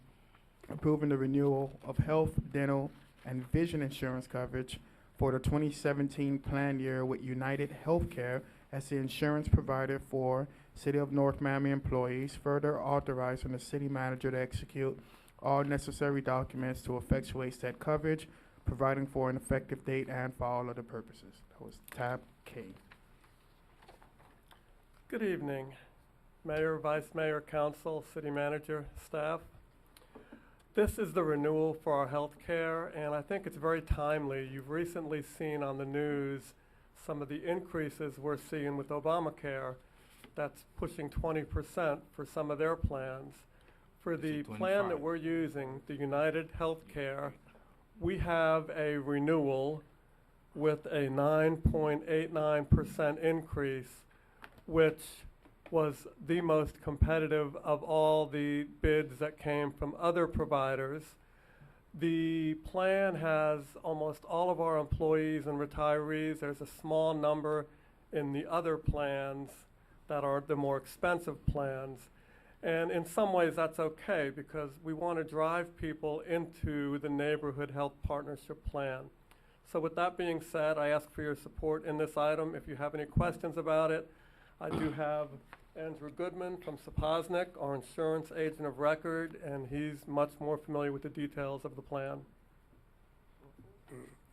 approving the renewal of health, dental, and vision insurance coverage for the 2017 plan year with United Healthcare as the insurance provider for City of North Miami employees, further authorizing the city manager to execute all necessary documents to effectuate said coverage, providing for an effective date and for all other purposes. That was tab K. Good evening, Mayor, Vice Mayor, Council, City Manager, staff. This is the renewal for our health care, and I think it's very timely. You've recently seen on the news some of the increases we're seeing with Obamacare. That's pushing 20% for some of their plans. For the plan that we're using, the United Healthcare, we have a renewal with a 9.89% increase, which was the most competitive of all the bids that came from other providers. The plan has almost all of our employees and retirees. There's a small number in the other plans that are the more expensive plans. And in some ways that's okay because we want to drive people into the Neighborhood Health Partnership Plan. So with that being said, I ask for your support in this item. If you have any questions about it, I do have Andrew Goodman from Saposnik, our insurance agent of record, and he's much more familiar with the details of the plan.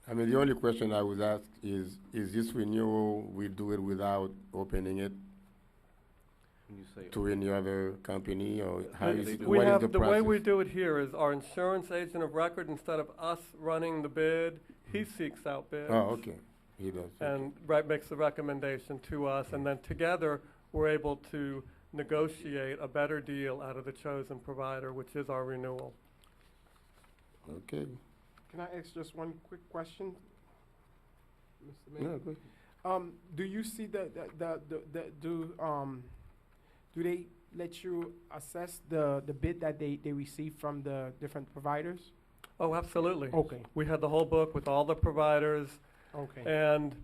I mean, the only question I was asked is this renewal, we do it without opening it When you say to any other company, or how It's- is, we what is have, the the way we process? do it here is our insurance agent of record, instead of us running the bid, he seeks out bids. Oh, okay, he does. And makes the recommendation to us, and then together, we're able to negotiate a better deal out of the chosen provider, which is our renewal. Okay. Can I ask just one quick question, Mr. Yeah, Mayor? good. Do you see do they let you assess the bid that they receive from the different providers? Oh, absolutely. Okay. We had the whole book with all the providers. Okay. And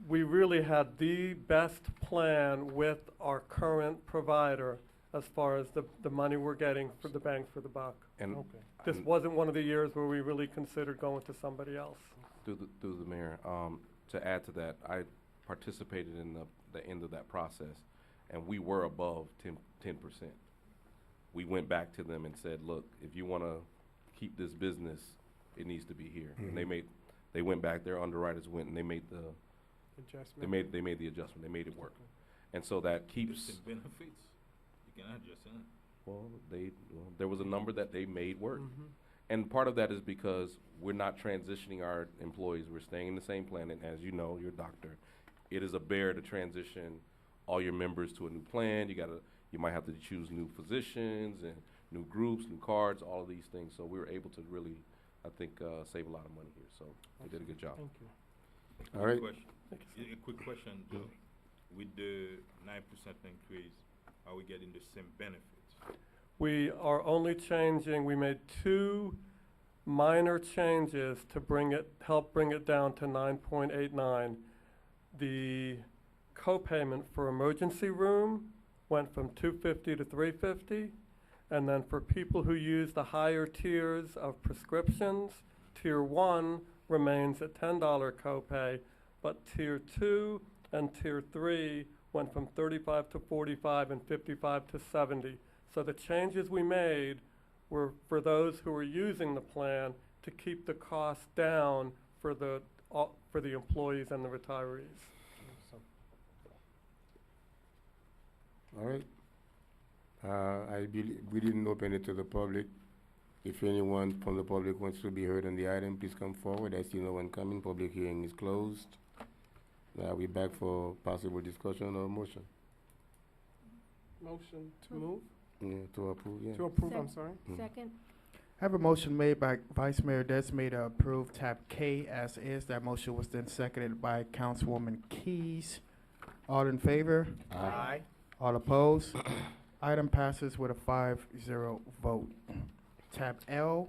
we really had the best plan with our current provider as far as the money we're getting for the bang for the buck. And This wasn't one of the years where we really considered going to somebody else. through the mayor, to add to that, I participated in the end of that process, and we were above 10%. We went back to them and said, look, if you want to keep this business, it needs to be here. And they went back, their underwriters went and they made the Adjustment. they made the adjustment, they made it work. And so that keeps, Just in benefits, you can adjust it. well, there was a number that they made work. And part of that is because we're not transitioning our employees. We're staying in the same plan. And as you know, you're a doctor. It is a bear to transition all your members to a new plan. You might have to choose new physicians and new groups, new cards, all of these things. So we were able to really, I think, save a lot of money here. So they did a good job. Thank you. All right. A quick question, Joe. With the 9% increase, are we getting the same benefits? We are only changing, we made 2 minor changes to help bring it down to 9.89. The co-payment for emergency room went from $250 to $350, and then for people who use the higher tiers of prescriptions, tier 1 remains at $10 copay, but tier 2 and tier 3 went from $35 to $45 and $55 to $70. So the changes we made were for those who were using the plan to keep the cost down for the employees and the retirees. All right. I believe we didn't open it to the public. If anyone from the public wants to be heard on the item, please come forward. I see no one coming. Public hearing is closed. Now we back for possible discussion or motion. Motion to move? Yeah, to approve, yeah. To approve, I'm sorry. Second. I have a motion made by Vice Mayor Desmay to approve tab K as is. That motion was then seconded by Councilwoman Keys. All in favor? Aye. All opposed? Item passes with a 5-0 vote. Tab L,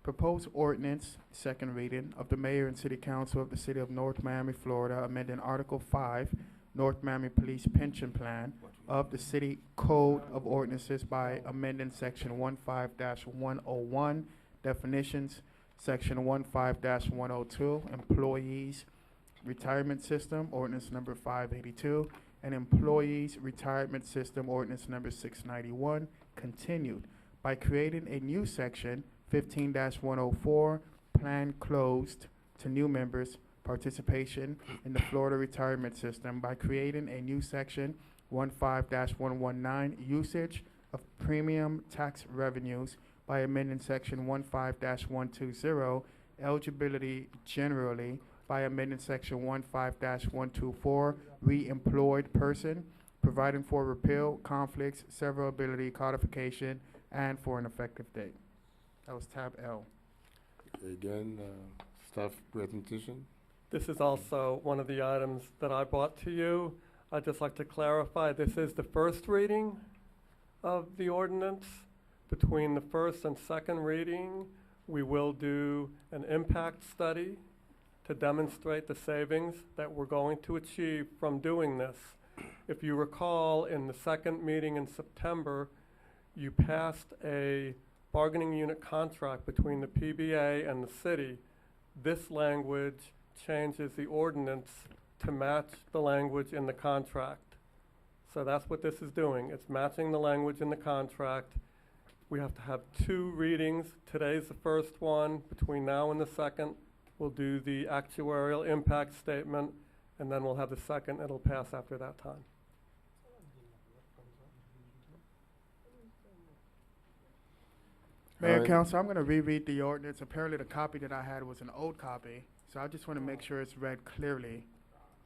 proposed ordinance, second reading of the mayor and city council of the city of North Miami, Florida, amending Article 5, North Miami Police Pension Plan of the City Code of Ordinances by amending Section 15-101, definitions, Section 15-102, employees retirement system, ordinance number 582, and employees retirement system, ordinance number 691, continued by creating a new section 15-104, plan closed to new members participation in the Florida retirement system by creating a new section 15-119, usage of premium tax revenues by amending section 15-120, eligibility generally by amending section 15-124, re-employed person, providing for repeal, conflicts, severability, codification, and for an effective date. That was tab L. Again, staff presentation. This is also one of the items that I brought to you. I'd just like to clarify, this is the first reading of the ordinance. Between the first and second reading, we will do an impact study to demonstrate the savings that we're going to achieve from doing this. If you recall, in the second meeting in September, you passed a bargaining unit contract between the PBA and the city. This language changes the ordinance to match the language in the contract. So that's what this is doing. It's matching the language in the contract. We have to have 2 readings. Today's the first one. Between now and the second, we'll do the actuarial impact statement, and then we'll have the second. It'll pass after that time. Mayor, Council, I'm going to reread the ordinance. Apparently, the copy that I had was an old copy, so I just want to make sure it's read clearly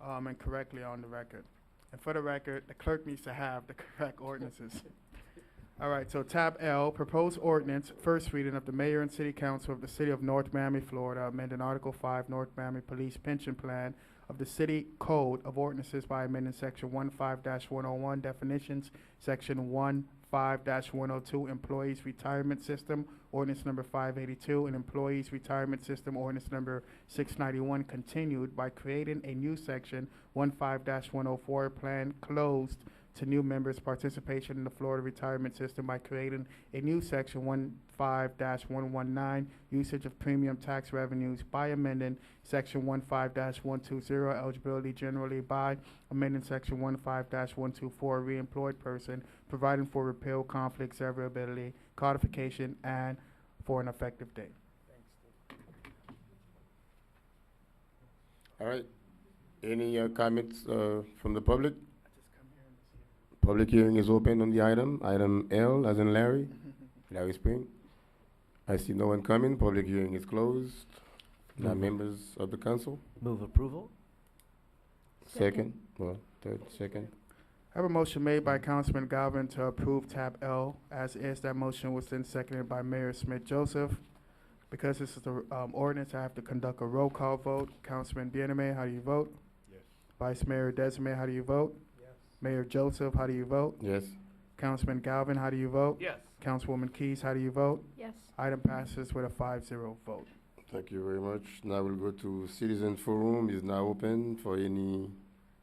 and correctly on the record. And for the record, the clerk needs to have the correct ordinances. All right, so tab L, proposed ordinance, first reading of the mayor and city council of the city of North Miami, Florida, amending Article 5 North Miami Police Pension Plan of the City Code of Ordinances by amending Section 15-101, definitions, Section 15-102, Employees Retirement System, Ordinance number 582, and Employees Retirement System, Ordinance number 691, continued by creating a new Section 15-104, plan closed to new members' participation in the Florida retirement system by creating a new section 15-119, usage of premium tax revenues by amending section 15-120, eligibility generally by amending section 15-124, re-employed person, providing for repeal, conflict, severability, codification, and for an effective date. All right. Any comments from the public? Public hearing is open on the item. Item L, as in Larry. Larry Spring. I see no one coming. Public hearing is closed. Now, members of the council. Move approval. Second. Well, third, second. I have a motion made by Councilman Galvin to approve tab L as is. That motion was then seconded by Mayor Smith Joseph. Because this is the ordinance, I have to conduct a roll call vote. Councilman Bieneme, how do you vote? Yes. Vice Mayor Desmay, how do you vote? Mayor Joseph, how do you vote? Yes. Councilman Galvin, how do you vote? Yes. Councilwoman Keys, how do you vote? Yes. Item passes with a 5-0 vote. Thank you very much. Now we'll go to Citizen Forum. Is now open for any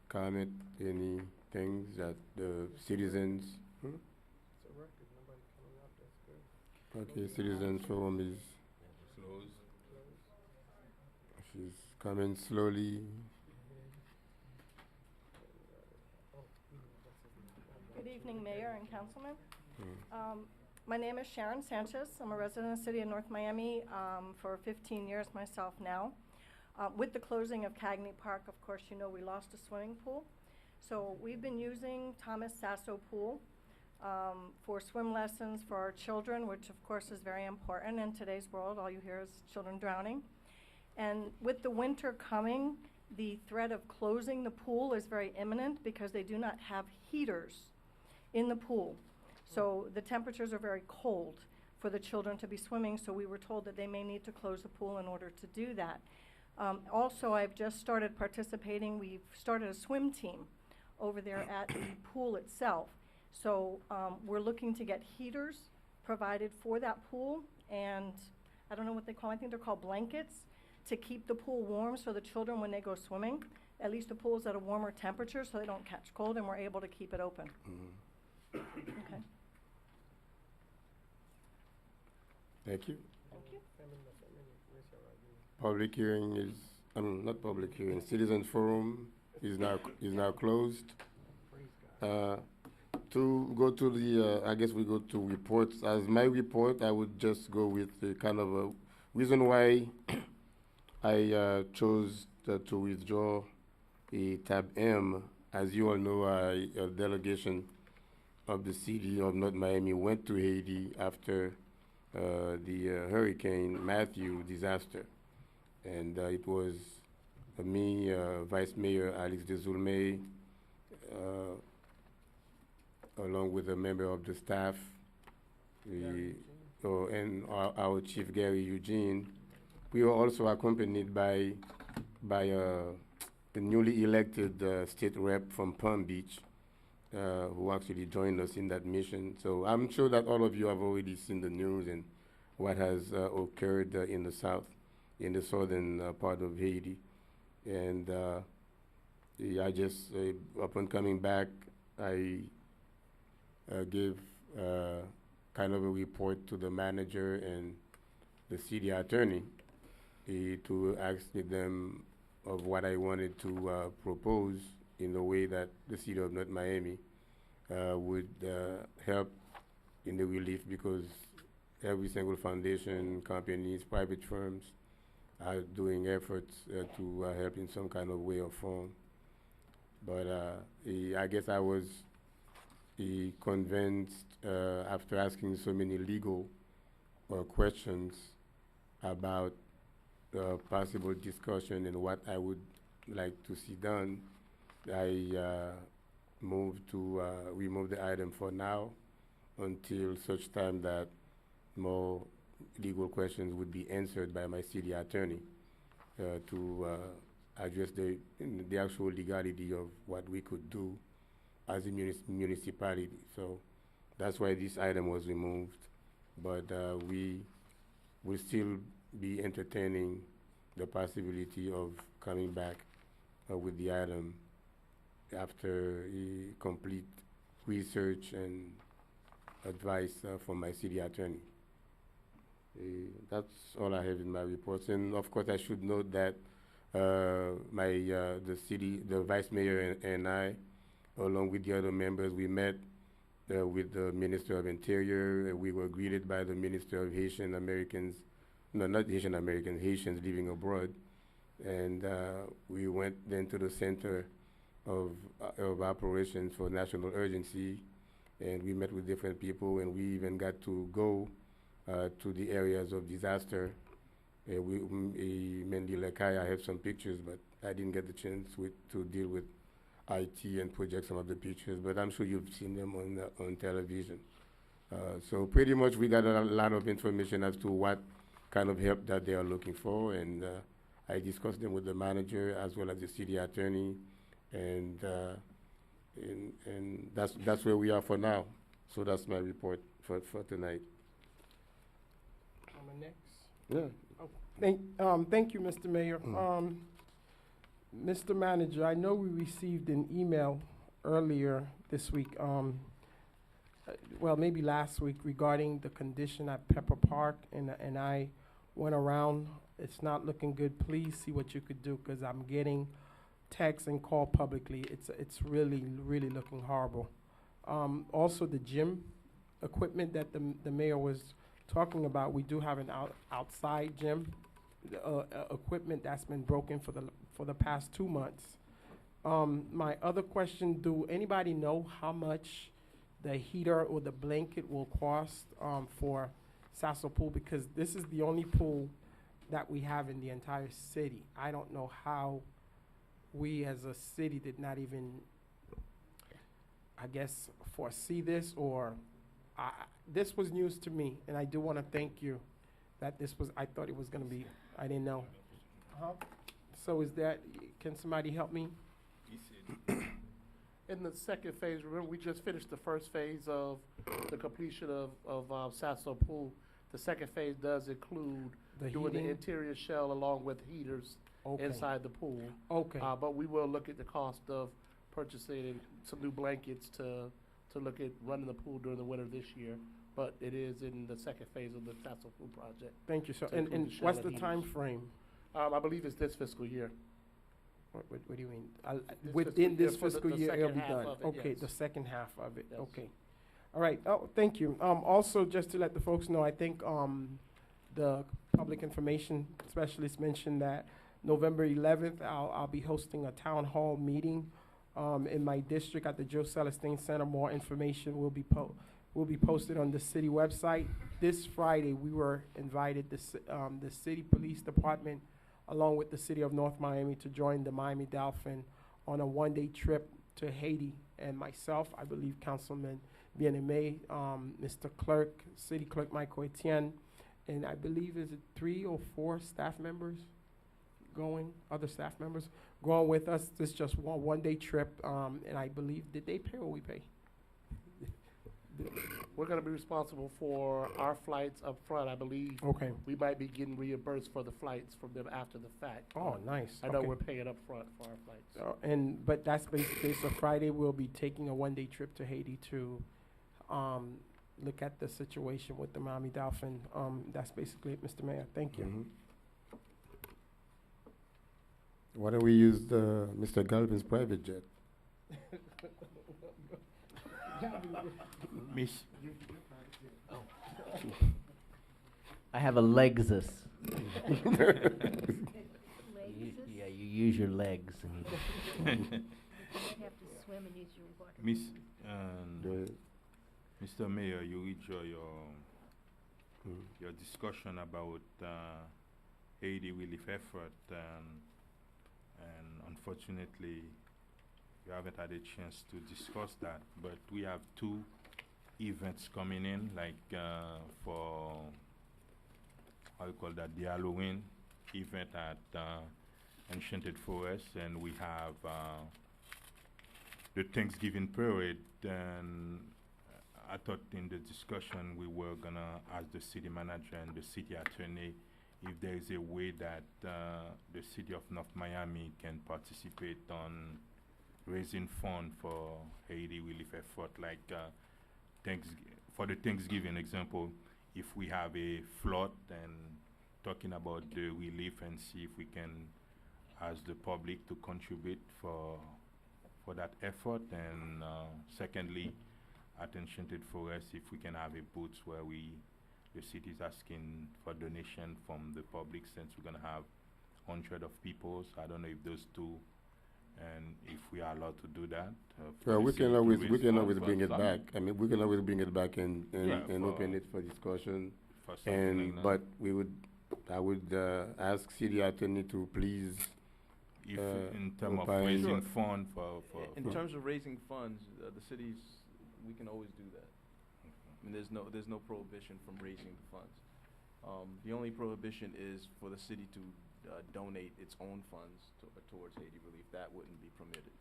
comment, any things that the citizens. Okay, Citizen Forum is closed. She's coming slowly. Good evening, Mayor and Councilman. My name is Sharon Sanchez. I'm a resident of the city of North Miami for 15 years myself now. With the closing of Cagney Park, of course, you know we lost a swimming pool. So we've been using Thomas Sasso Pool for swim lessons for our children, which of course is very important in today's world. All you hear is children drowning. And with the winter coming, the threat of closing the pool is very imminent because they do not have heaters in the pool. So the temperatures are very cold for the children to be swimming, so we were told that they may need to close the pool in order to do that. Also, I've just started participating. We've started a swim team over there at the pool itself. So we're looking to get heaters provided for that pool, and I don't know what they call, I think they're called blankets, to keep the pool warm so the children, when they go swimming, at least the pool's at a warmer temperature so they don't catch cold, and we're able to keep it open. Okay. Thank you. Thank you. Public hearing is, not public hearing, citizen forum is now closed. To go to the, I guess we go to reports. As my report, I would just go with the kind of a reason why I chose to withdraw a tab M. As you all know, a delegation of the city of North Miami went to Haiti after the Hurricane Matthew disaster. And it was me, Vice Mayor Alex Desulme, along with a member of the staff, and our Chief Gary Eugene. We were also accompanied by the newly elected state rep from Palm Beach, who actually joined us in that mission. So I'm sure that all of you have already seen the news and what has occurred in the south, in the southern part of Haiti. And I just, upon coming back, I gave kind of a report to the manager and the city attorney to ask them of what I wanted to propose in the way that the city of North Miami would help in the relief, because every single foundation, companies, private firms are doing efforts to help in some kind of way or form. But I guess I was convinced after asking so many legal questions about possible discussion and what I would like to see done, I moved to remove the item for now until such time that more legal questions would be answered by my city attorney to address the actual legality of what we could do as a municipality. So that's why this item was removed. But we will still be entertaining the possibility of coming back with the item after a complete research and advice from my city attorney. That's all I have in my reports. And of course, I should note that the vice mayor and I, along with the other members, we met with the Minister of Interior. We were greeted by the Minister of Haitian Americans, no, not Haitian Americans, Haitians living abroad. And we went then to the Center of Operations for National Urgency, and we met with different people, and we even got to go to the areas of disaster. Mendy Lekai, I have some pictures, but I didn't get the chance to deal with IT and project some of the pictures, but I'm sure you've seen them on television. So pretty much we got a lot of information as to what kind of help that they are looking for, and I discussed them with the manager as well as the city attorney, and that's where we are for now. So that's my report for tonight. On the next. Yeah. Oh, thank you, Mr. Mayor. Mr. Manager, I know we received an email earlier this week, well, maybe last week, regarding the condition at Pepper Park, and I went around. It's not looking good. Please see what you could do, because I'm getting texts and call publicly. It's really, really looking horrible. Also, the gym equipment that the mayor was talking about, we do have an outside gym equipment that's been broken for the past 2 months, My other question, do anybody know how much the heater or the blanket will cost, for Sasso Pool? Because this is the only pool that we have in the entire city. I don't know how we as a city did not even, I guess, foresee this, or, this was news to me, and I do want to thank you that this was, I thought it was gonna be, I didn't know. So is that, can somebody help me? In the second phase, remember, we just finished the first phase of the completion of Sasso Pool. The second phase does include The doing the heating? interior shell along with heaters Okay. inside the pool. Okay. But we will look at the cost of purchasing some new blankets to look at running the pool during the winter this year. But it is in the second phase of the Sasso Pool project. Thank you, sir. to And, include and shell what's and the heaters. time frame? I believe it's this fiscal year. What do you mean? This Within fiscal this year for the- fiscal the year, it'll second be half done? of it, Okay, yes. the second half of it, Yes. okay. All right, oh, thank you. Also, just to let the folks know, I think, the public information specialist mentioned that November 11th, I'll be hosting a town hall meeting, in my district at the Joe Celestine Center. More information will be posted on the city website. This Friday, we were invited, the city police department, along with the city of North Miami, to join the Miami Dolphin on a one-day trip to Haiti. And myself, I believe Councilman Bien-Aimé, Mr. Clerk, City Clerk Michael Etienne, and I believe, is it 3 or 4 staff members going, other staff members going with us? This is just one-day trip, and I believe, did they pay or we pay? We're gonna be responsible for our flights up front, I believe. Okay. We might be getting reimbursed for the flights from them after the fact. Oh, nice. I know Okay. we're paying up front for our flights. But that's basically, so Friday we'll be taking a one-day trip to Haiti to, look at the situation with the Miami Dolphin. That's basically it, Mr. Mayor. Thank you. Mhm. Why don't we use Mr. Galvin's private jet? Miss, I have a Lexus. Lexus? Yeah, you use your legs. You might have to swim and use your water. Miss, Go ahead. Mr. Mayor, you enjoy your discussion about Haiti relief effort, and unfortunately, you haven't had a chance to discuss that. But we have 2 events coming in, like for how you call that, the Halloween event at Enchanted Forest, and we have the Thanksgiving parade. And I thought in the discussion we were gonna ask the city manager and the city attorney if there is a way that the city of North Miami can participate on raising funds for Haiti relief effort, like for the Thanksgiving example, if we have a flood and talking about the relief and see if we can ask the public to contribute for that effort. And secondly, at Enchanted Forest, if we can have a booth where the city is asking for donation from the public, since we're gonna have 100 of people. So I don't know if those 2, and if we are allowed to do that. Well, we can always bring it for back. I mean, we can always bring it back and Yeah, open it for discussion. for something like that. But I would ask city attorney to please. If in terms of opine. raising fund for In terms of raising funds, the cities, we can always do that. I mean, there's no prohibition from raising the funds. The only prohibition is for the city to donate its own funds towards Haiti relief. That wouldn't be permitted.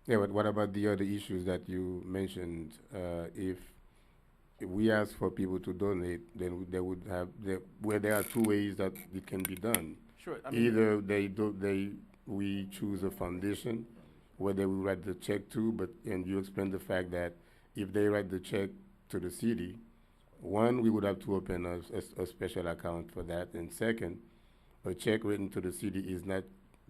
Yeah, but what about the other issues that you mentioned? If we ask for people to donate, then they would have where there are 2 ways that it can be done. Sure, I mean- Either we choose a foundation where they will write the check to, and you explain the fact that if they write the check to the city, 1, we would have to open a special account for that, and second, a check written to the city is not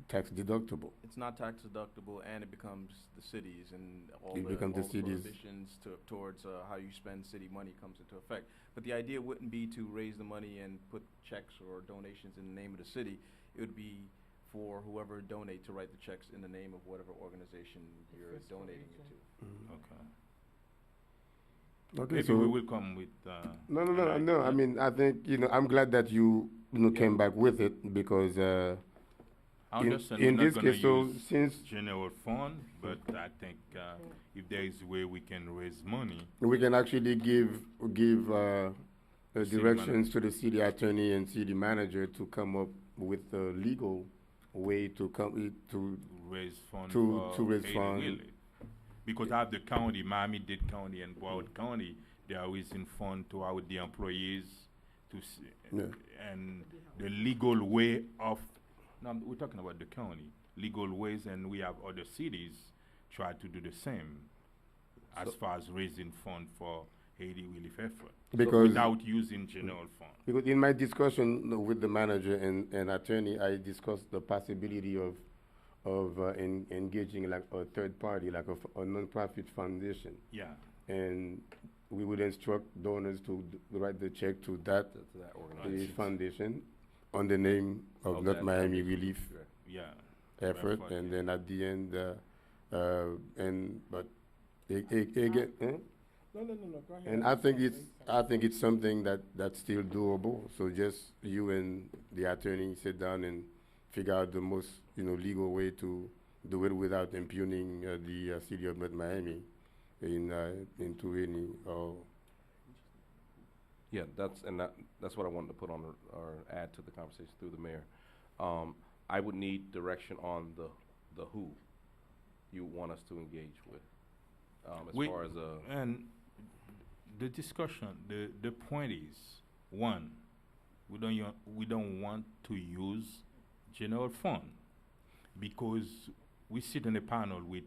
tax deductible. It's not tax deductible, and it becomes the city's, and all It the becomes the city's. prohibitions towards how you spend city money comes into effect. But the idea wouldn't be to raise the money and put checks or donations in the name of the city. It would be for whoever donate to write the checks in the name of whatever organization you're Fiscal donating it agent. to. Okay. Okay, Maybe so we will come with, no. I mean, I think I'm glad that you came back with it because I in understand in we're this not gonna case, so use since general fund, but I think if there is a way we can raise money, we can actually give City directions to the city attorney and city manager to come up with a legal way to come to raise funds to for raise Haiti funds. Really. Because I have the county, Miami-Dade County and Broward County, they are raising funds to our the employees to Yeah. and the legal way of. No, we're talking about the county legal ways, and we have other cities try to do the same as far as raising funds for Haiti relief effort Because- without using general fund. Because in my discussion with the manager and attorney, I discussed the possibility of engaging like a third party, like a non-profit foundation. Yeah. And we would instruct donors to write the check to that, organization. foundation on the name of Of North that Miami foundation. Relief Yeah. effort, Effort, and then at the end, but again, No, go ahead. and I think it's something that's still doable. So just you and the attorney sit down and figure out the most legal way to do it without impugning the city of North Miami into any Yeah, that's what I wanted to put on or add to the conversation through the mayor. I would need direction on the who you want us to engage with, as far as and the discussion, the point is, one, we don't want to use general fund because we sit in a panel with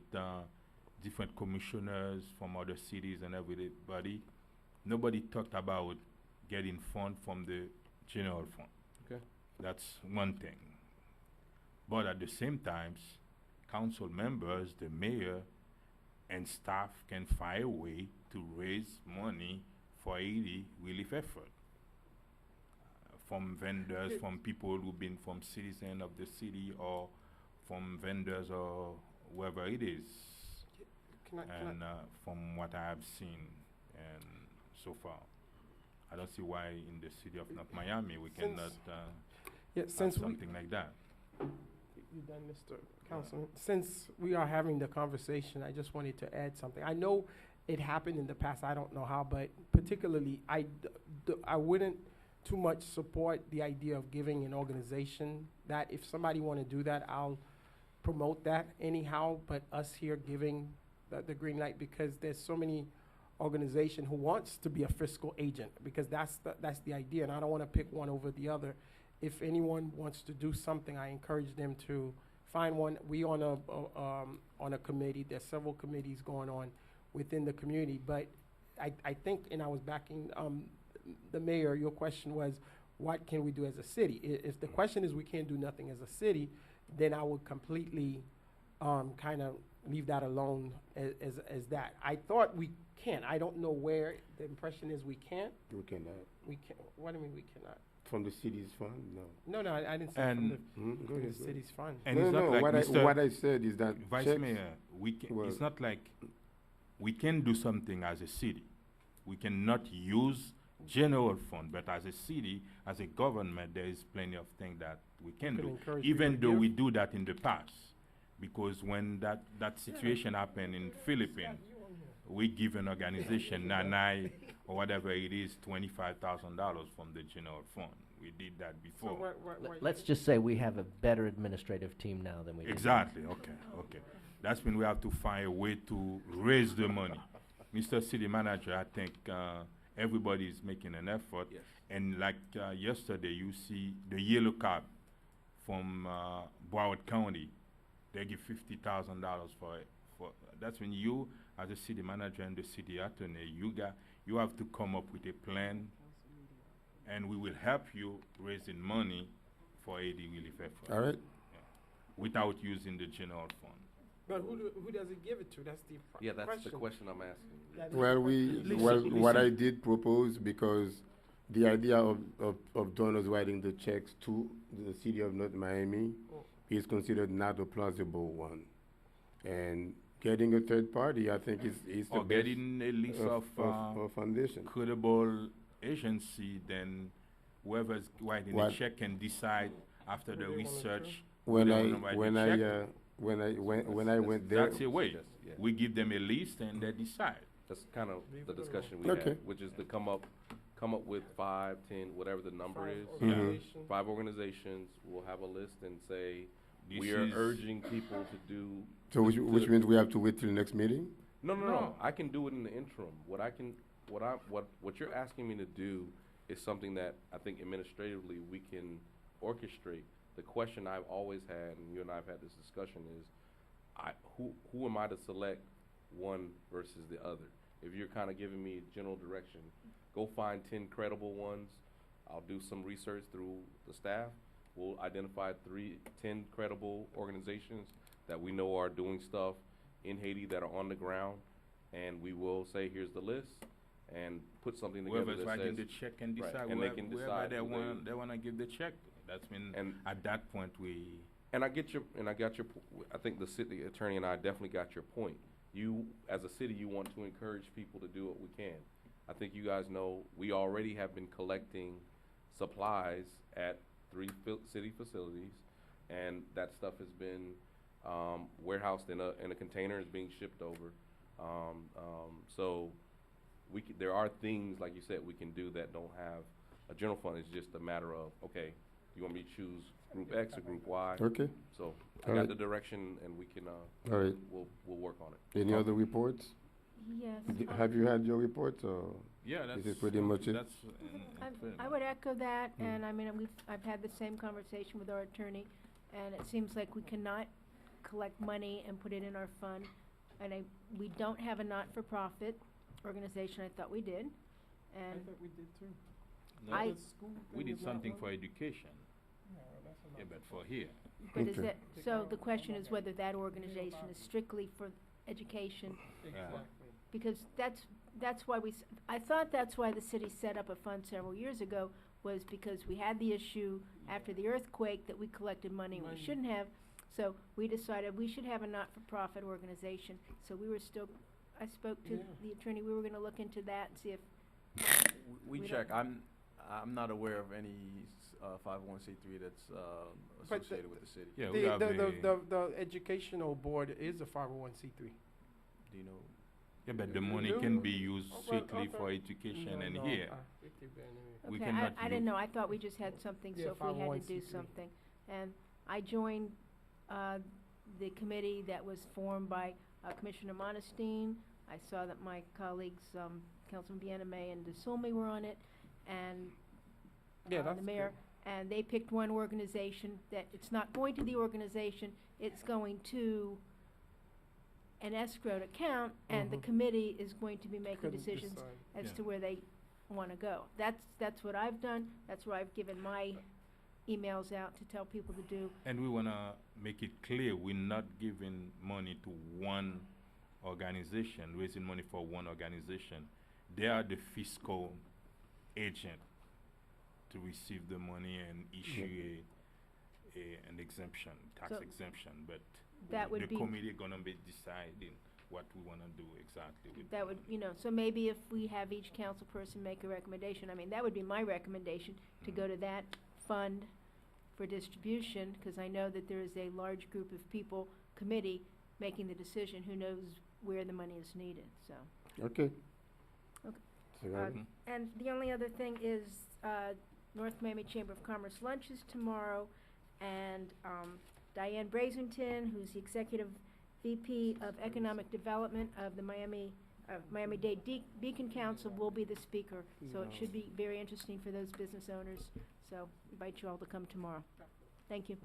different commissioners from other cities and everybody. Nobody talked about getting fund from the general fund. Okay. That's one thing. But at the same time, council members, the mayor, and staff can find a way to raise money for Haiti relief effort. From vendors, from people who've been from citizens of the city or from vendors or whoever it is. And from what I have seen and so far, I don't see why in the city of North Miami we cannot have something like that. You done, Mr. Councilman? Since we are having the conversation, I just wanted to add something. I know it happened in the past, I don't know how, but particularly, I wouldn't too much support the idea of giving an organization that. If somebody want to do that, I'll promote that anyhow, but us here giving the green light, because there's so many organization who wants to be a fiscal agent, because that's the idea, and I don't want to pick one over the other. If anyone wants to do something, I encourage them to find one. We on a committee. There's several committees going on within the community, but I think, and I was backing the mayor. Your question was, what can we do as a city? If the question is we can't do nothing as a city, then I would completely kind of leave that alone as that. I thought we can. I don't know where the impression is we can't. We cannot. We can. What do you mean we cannot? From the city's fund, no. No, I didn't say And from the city's fund. And No, it's not no, like what I said is that Vice checks- Mayor, Well- it's not like we can do something as a city. We cannot use general fund, but as a city, as a government, there is plenty of things that we can can do. encourage Even people to though give. we do that in the past, because when that situation happened in Philippines, we give an organization, NANAI, or whatever it is, $25,000 from the general fund. We did that before. Let's just say we have a better administrative team now than we did. Exactly, okay. That's when we have to find a way to raise the money. Mr. City Manager, I think everybody is making an effort. Yes. And like yesterday, you see the Yellow Cab from Broward County, they give $50,000 for it. That's when you, as a city manager and the city attorney, you have to come up with a plan, and we will help you raising money for AD relief effort. All right. Yeah. Without using the general fund. But who does it give it to? That's the Yeah, that's question. the question I'm asking. That is Well, the question. what I did propose, because the idea of donors writing the checks to the city of North Miami is considered not a plausible one. And getting a third party, I think, is the Or best getting a list of foundation. credible agency, then whoever's writing the What- check can decide after the research. who When they I wanna write the when check. I went there, That's a way. Yes, yeah. We give them a list and they decide. That's kind of the discussion we Okay. had, which is to come up with 5, 10, whatever the number Five is. organizations. 5 organizations. We'll have a list and say, This we are is- urging people to do. so which means we have to wait till next meeting. No. I can do it in the interim. What you're asking me to do is something that I think administratively we can orchestrate. The question I've always had, and you and I have had this discussion, is who am I to select one versus the other? If you're kind of giving me general direction, go find 10 credible ones. I'll do some research through the staff. We'll identify 10 credible organizations that we know are doing stuff in Haiti that are on the ground, and we will say, here's the list, and put something together Whoever's that writing says, the check can right, decide. and they can whoever decide they who want to give the check. That's when And- at that point we. And I got your, I think the city attorney and I definitely got your point. You, as a city, you want to encourage people to do what we can. I think you guys know, we already have been collecting supplies at 3 city facilities, and that stuff has been, warehoused in a container, is being shipped over. So there are things, like you said, we can do that don't have a general fund. It's just a matter of, okay, you want me to choose group X or group Y? Okay. So I All got right. the direction, and we can, All right. we'll work on it. Any other reports? Yes. Have you had your report, or Yeah, this is that's pretty much it? That's. I would echo that, and I mean, I've had the same conversation with our attorney, and it seems like we cannot collect money and put it in our fund. And we don't have a not-for-profit organization, I thought we did, I and thought we did too. No, I- that's- we did something for education. Yeah, but for here. but is Okay. that, so the question is whether that organization is strictly for education, Exactly. because that's why I thought that's why the city set up a fund several years ago, was because we had the issue after the earthquake that we collected money and we Money. shouldn't have. So we decided we should have a not-for-profit organization. So we were still, I spoke to Yeah. the attorney, we were gonna look into that and see if, We We check. don't- I'm not aware of any 501c3 that's But associated with the city. Yeah, we The, have the educational board is a 501c3. Do you know? Yeah, but the You money do? can be used Oh, well, strictly okay. for education No, and no, here. We okay, cannot I didn't use- know, I thought we just had something, Yeah, so if we had to do 501c3. something. And I joined, the committee that was formed by Commissioner Monestein. I saw that my colleagues, Councilman Biename and DeSolme were on it, and Yeah, the that's mayor, and they picked one organization that it's not going to the organization, it's going to an escrowed account, and the Mhm. committee is going to be making Couldn't decisions decide. as Yeah. to where they wanna go. That's what I've done, that's where I've given my emails out to tell people to do. And we wanna make it clear, we're not giving money to one organization, raising money for one organization. They are the fiscal agent to receive the money and issue an exemption, tax So exemption, but that would the be- committee gonna be deciding what we wanna do exactly with That the would, money. so maybe if we have each council person make a recommendation, I mean, that would be my recommendation, to go to that fund for distribution, because I know that there is a large group of people, committee, making the decision, who knows where the money is needed, so. Okay. Okay. So, And the only other thing is, North Miami Chamber of Commerce lunch is tomorrow, and, Diane Brazenton, who's the Executive VP of Economic Development of the Miami-Dade Beacon Council, will be the speaker. So it should be very interesting for those business owners, so invite you all to come tomorrow. Thank you.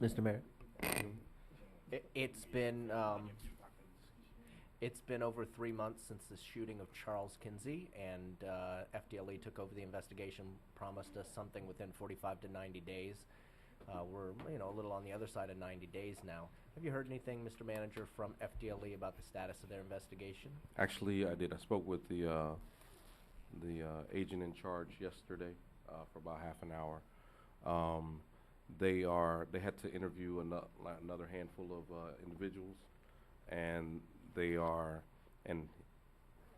Mr. Mayor, it's been over 3 months since the shooting of Charles Kinsey, and FDLE took over the investigation, promised us something within 45 to 90 days. We're a little on the other side of 90 days now. Have you heard anything, Mr. Manager, from FDLE about the status of their investigation? Actually, I did. I spoke with the agent in charge yesterday. for about half an hour. They had to interview another handful of individuals, and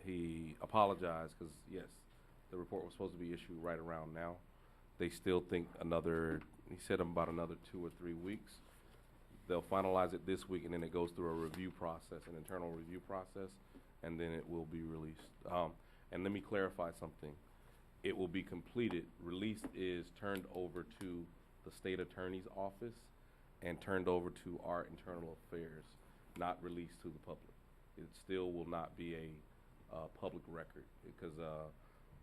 he apologized because, yes, the report was supposed to be issued right around now. They still think he said about another 2 or 3 weeks. They'll finalize it this week, and then it goes through a review process, an internal review process, and then it will be released. And let me clarify something. It will be completed. Released is turned over to the state attorney's office and turned over to our internal affairs, not released to the public. It still will not be a public record because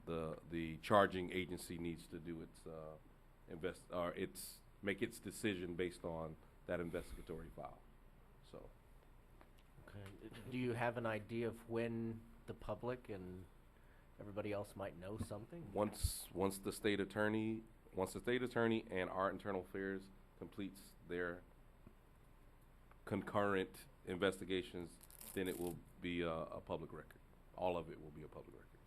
the charging agency needs to do make its decision based on that investigatory file. So. Okay. Do you have an idea of when the public and everybody else might know something? Once the state attorney and our internal affairs completes their concurrent investigations, then it will be a public record. All of it will be a public record.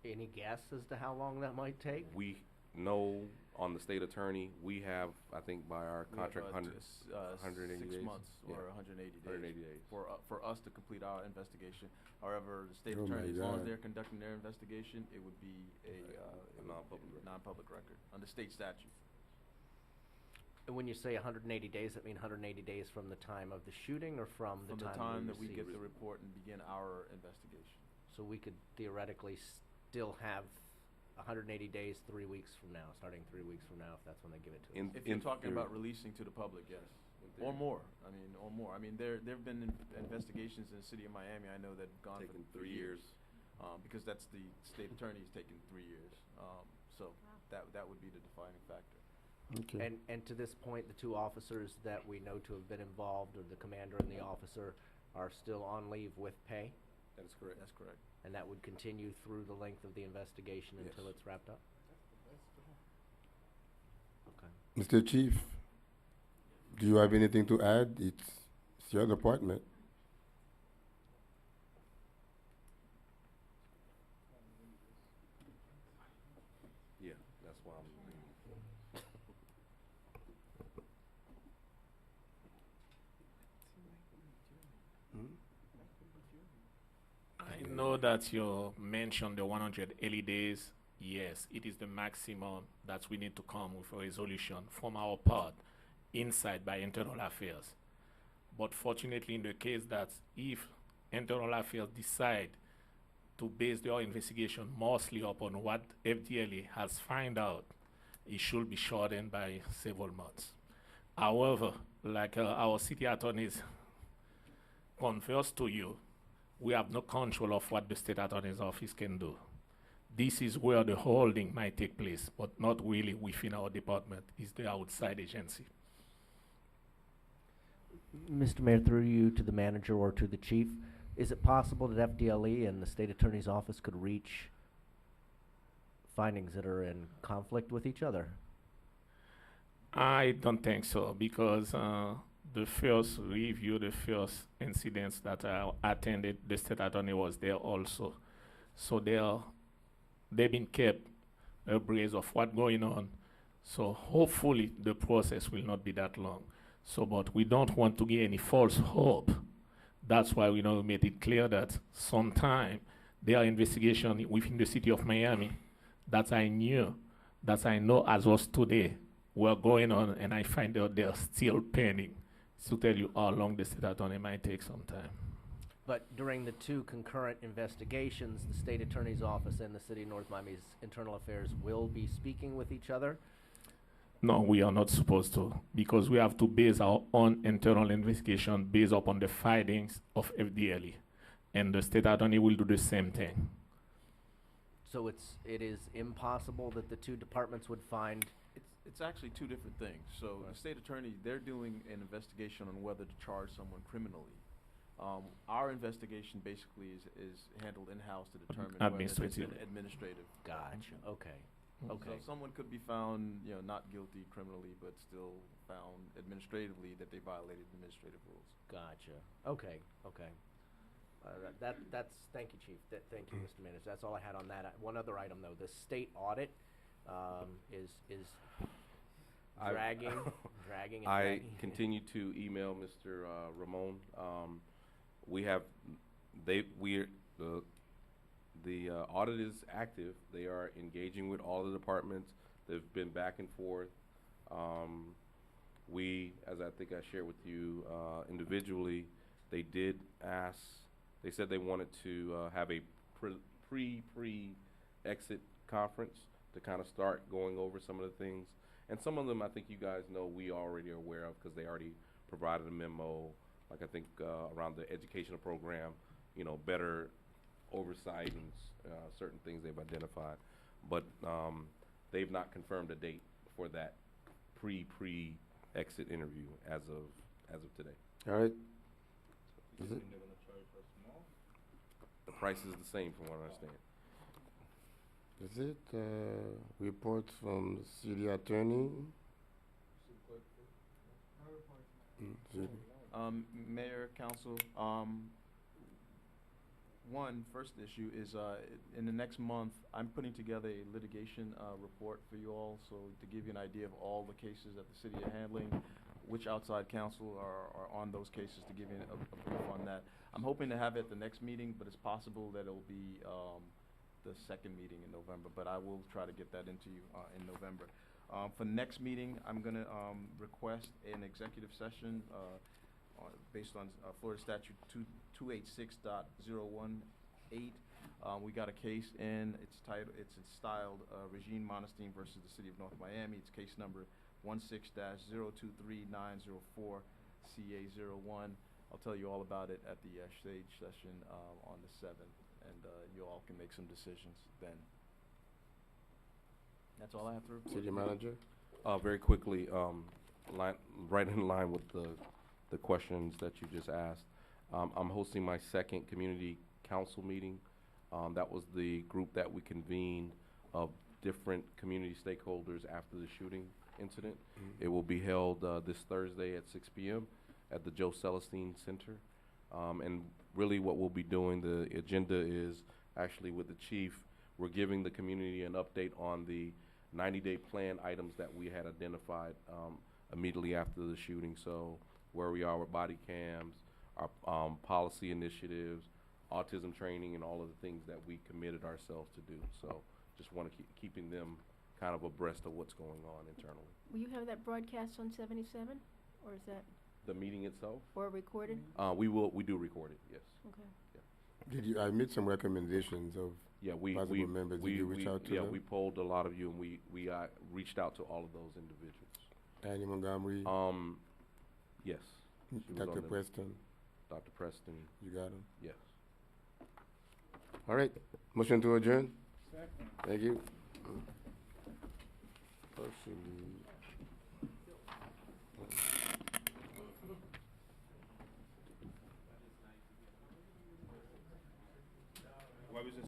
Any guess as to how long that might take? We know on the state attorney, we have, I think by our contract, 180 6 days. months or Yeah. 180 days. For us to complete our investigation. However, the state Oh my attorney, as long as God. they're conducting their investigation, it would be a non-public record under state statute. And when you say 180 days, that mean 180 days from the time of the shooting or from the time that we receive get it? the report and begin our investigation. So we could theoretically still have 180 days 3 weeks from now, starting 3 weeks from now, if that's when they give it to us. If you're talking about releasing to the public, yes. Or more. I mean, there've been investigations in the city of Miami, I know, that have gone for 3 years. Because that's the state attorney's taken 3 years. So that would be the defining factor. Okay. And to this point, the 2 officers that we know to have been involved, or the commander and the officer, are still on leave with pay? That is correct. That's correct. And that would continue through the length of the investigation until Yes. it's wrapped up? Okay. Mr. Chief, do you have anything to add? It's your department. Yeah, that's why I'm. I know that you mentioned the 180 days. Yes, it is the maximum that we need to come with a resolution from our part inside by Internal Affairs. But fortunately, in the case that if Internal Affairs decide to base their investigation mostly upon what FDLA has found out, it should be shortened by several months. However, like our city attorneys confers to you, we have no control of what the state attorney's office can do. This is where the holding might take place, but not really within our department. It's the outside agency. Mr. Mayor, through you to the manager or to the chief, is it possible that FDLE and the state attorney's office could reach findings that are in conflict with each other? I don't think so, because the first review, the first incidents that I attended, the state attorney was there also. So they've been kept abreast of what's going on. So hopefully the process will not be that long. So, but we don't want to give any false hope. That's why we made it clear that sometime there are investigations within the city of Miami that I know as was today were going on, and I find out they're still pending. To tell you how long the state attorney might take some time. But during the 2 concurrent investigations, the state attorney's office and the city of North Miami's internal affairs will be speaking with each other? No, we are not supposed to, because we have to base our own internal investigation based upon the findings of FDLE, and the state attorney will do the same thing. So it is impossible that the 2 departments would find. It's actually 2 different things. So the state attorney, they're doing an investigation on whether to charge someone criminally. Our investigation basically is handled in-house to determine whether it's an administrative. Gotcha. Okay. Okay. So someone could be found, not guilty criminally, but still found administratively that they violated administrative rules. Gotcha. Okay. Okay. That's thank you, Chief. Thank you, Mr. Manager. That's all I had on that. One other item though, the state audit. is I- dragging, dragging and I dragging. continue to email Mr. Ramon. We have, the audit is active. They are engaging with all the departments. They've been back and forth. We, as I think I shared with you individually, they did ask, they said they wanted to have a pre-exit conference to kind of start going over some of the things. And some of them I think you guys know we already are aware of because they already provided a memo, like I think around the educational program, you know, better oversight and certain things they've identified. But they've not confirmed a date for that pre-exit interview as of today. All right. Is Is it? it? They're gonna charge us more? The price is the same from what I understand. Is it reports from the city attorney? City. Mayor, council, first issue is, in the next month, I'm putting together a litigation, report for you all, so to give you an idea of all the cases that the city are handling, which outside counsel are on those cases, to give you a brief on that. I'm hoping to have it at the next meeting, but it's possible that it'll be, the second meeting in November, but I will try to get that into you, in November. For next meeting, I'm gonna, request an executive session, based on Florida Statute 286.018. We got a case in, it's styled Regine Monestein versus the City of North Miami. It's case number 16-023904 CA01. I'll tell you all about it at the stage session on the 7th, and you all can make some decisions then. That's all I have to report. City manager? Very quickly, right in line with the questions that you just asked, I'm hosting my second community council meeting. That was the group that we convened of different community stakeholders after the shooting incident. It will be held this Thursday at 6 p.m. at the Joe Celestine Center. And really what we'll be doing, the agenda is actually with the chief, we're giving the community an update on the 90-day plan items that we had identified immediately after the shooting. So where we are with body cams, our policy initiatives, autism training, and all of the things that we committed ourselves to do. So just want to keeping them kind of abreast of what's going on internally. Will you have that broadcast on 77, or is that, The meeting itself, or recorded? we do record it, yes. Okay. Did you? I made some recommendations of possible members. Did you reach out to them? we polled a lot of you, and we reached out to all of those individuals. Annie Montgomery. Yes. She was on Dr. the- Preston. Dr. Preston. You got him. Yes. All right. Motion to adjourn. Second. Thank you. Partially.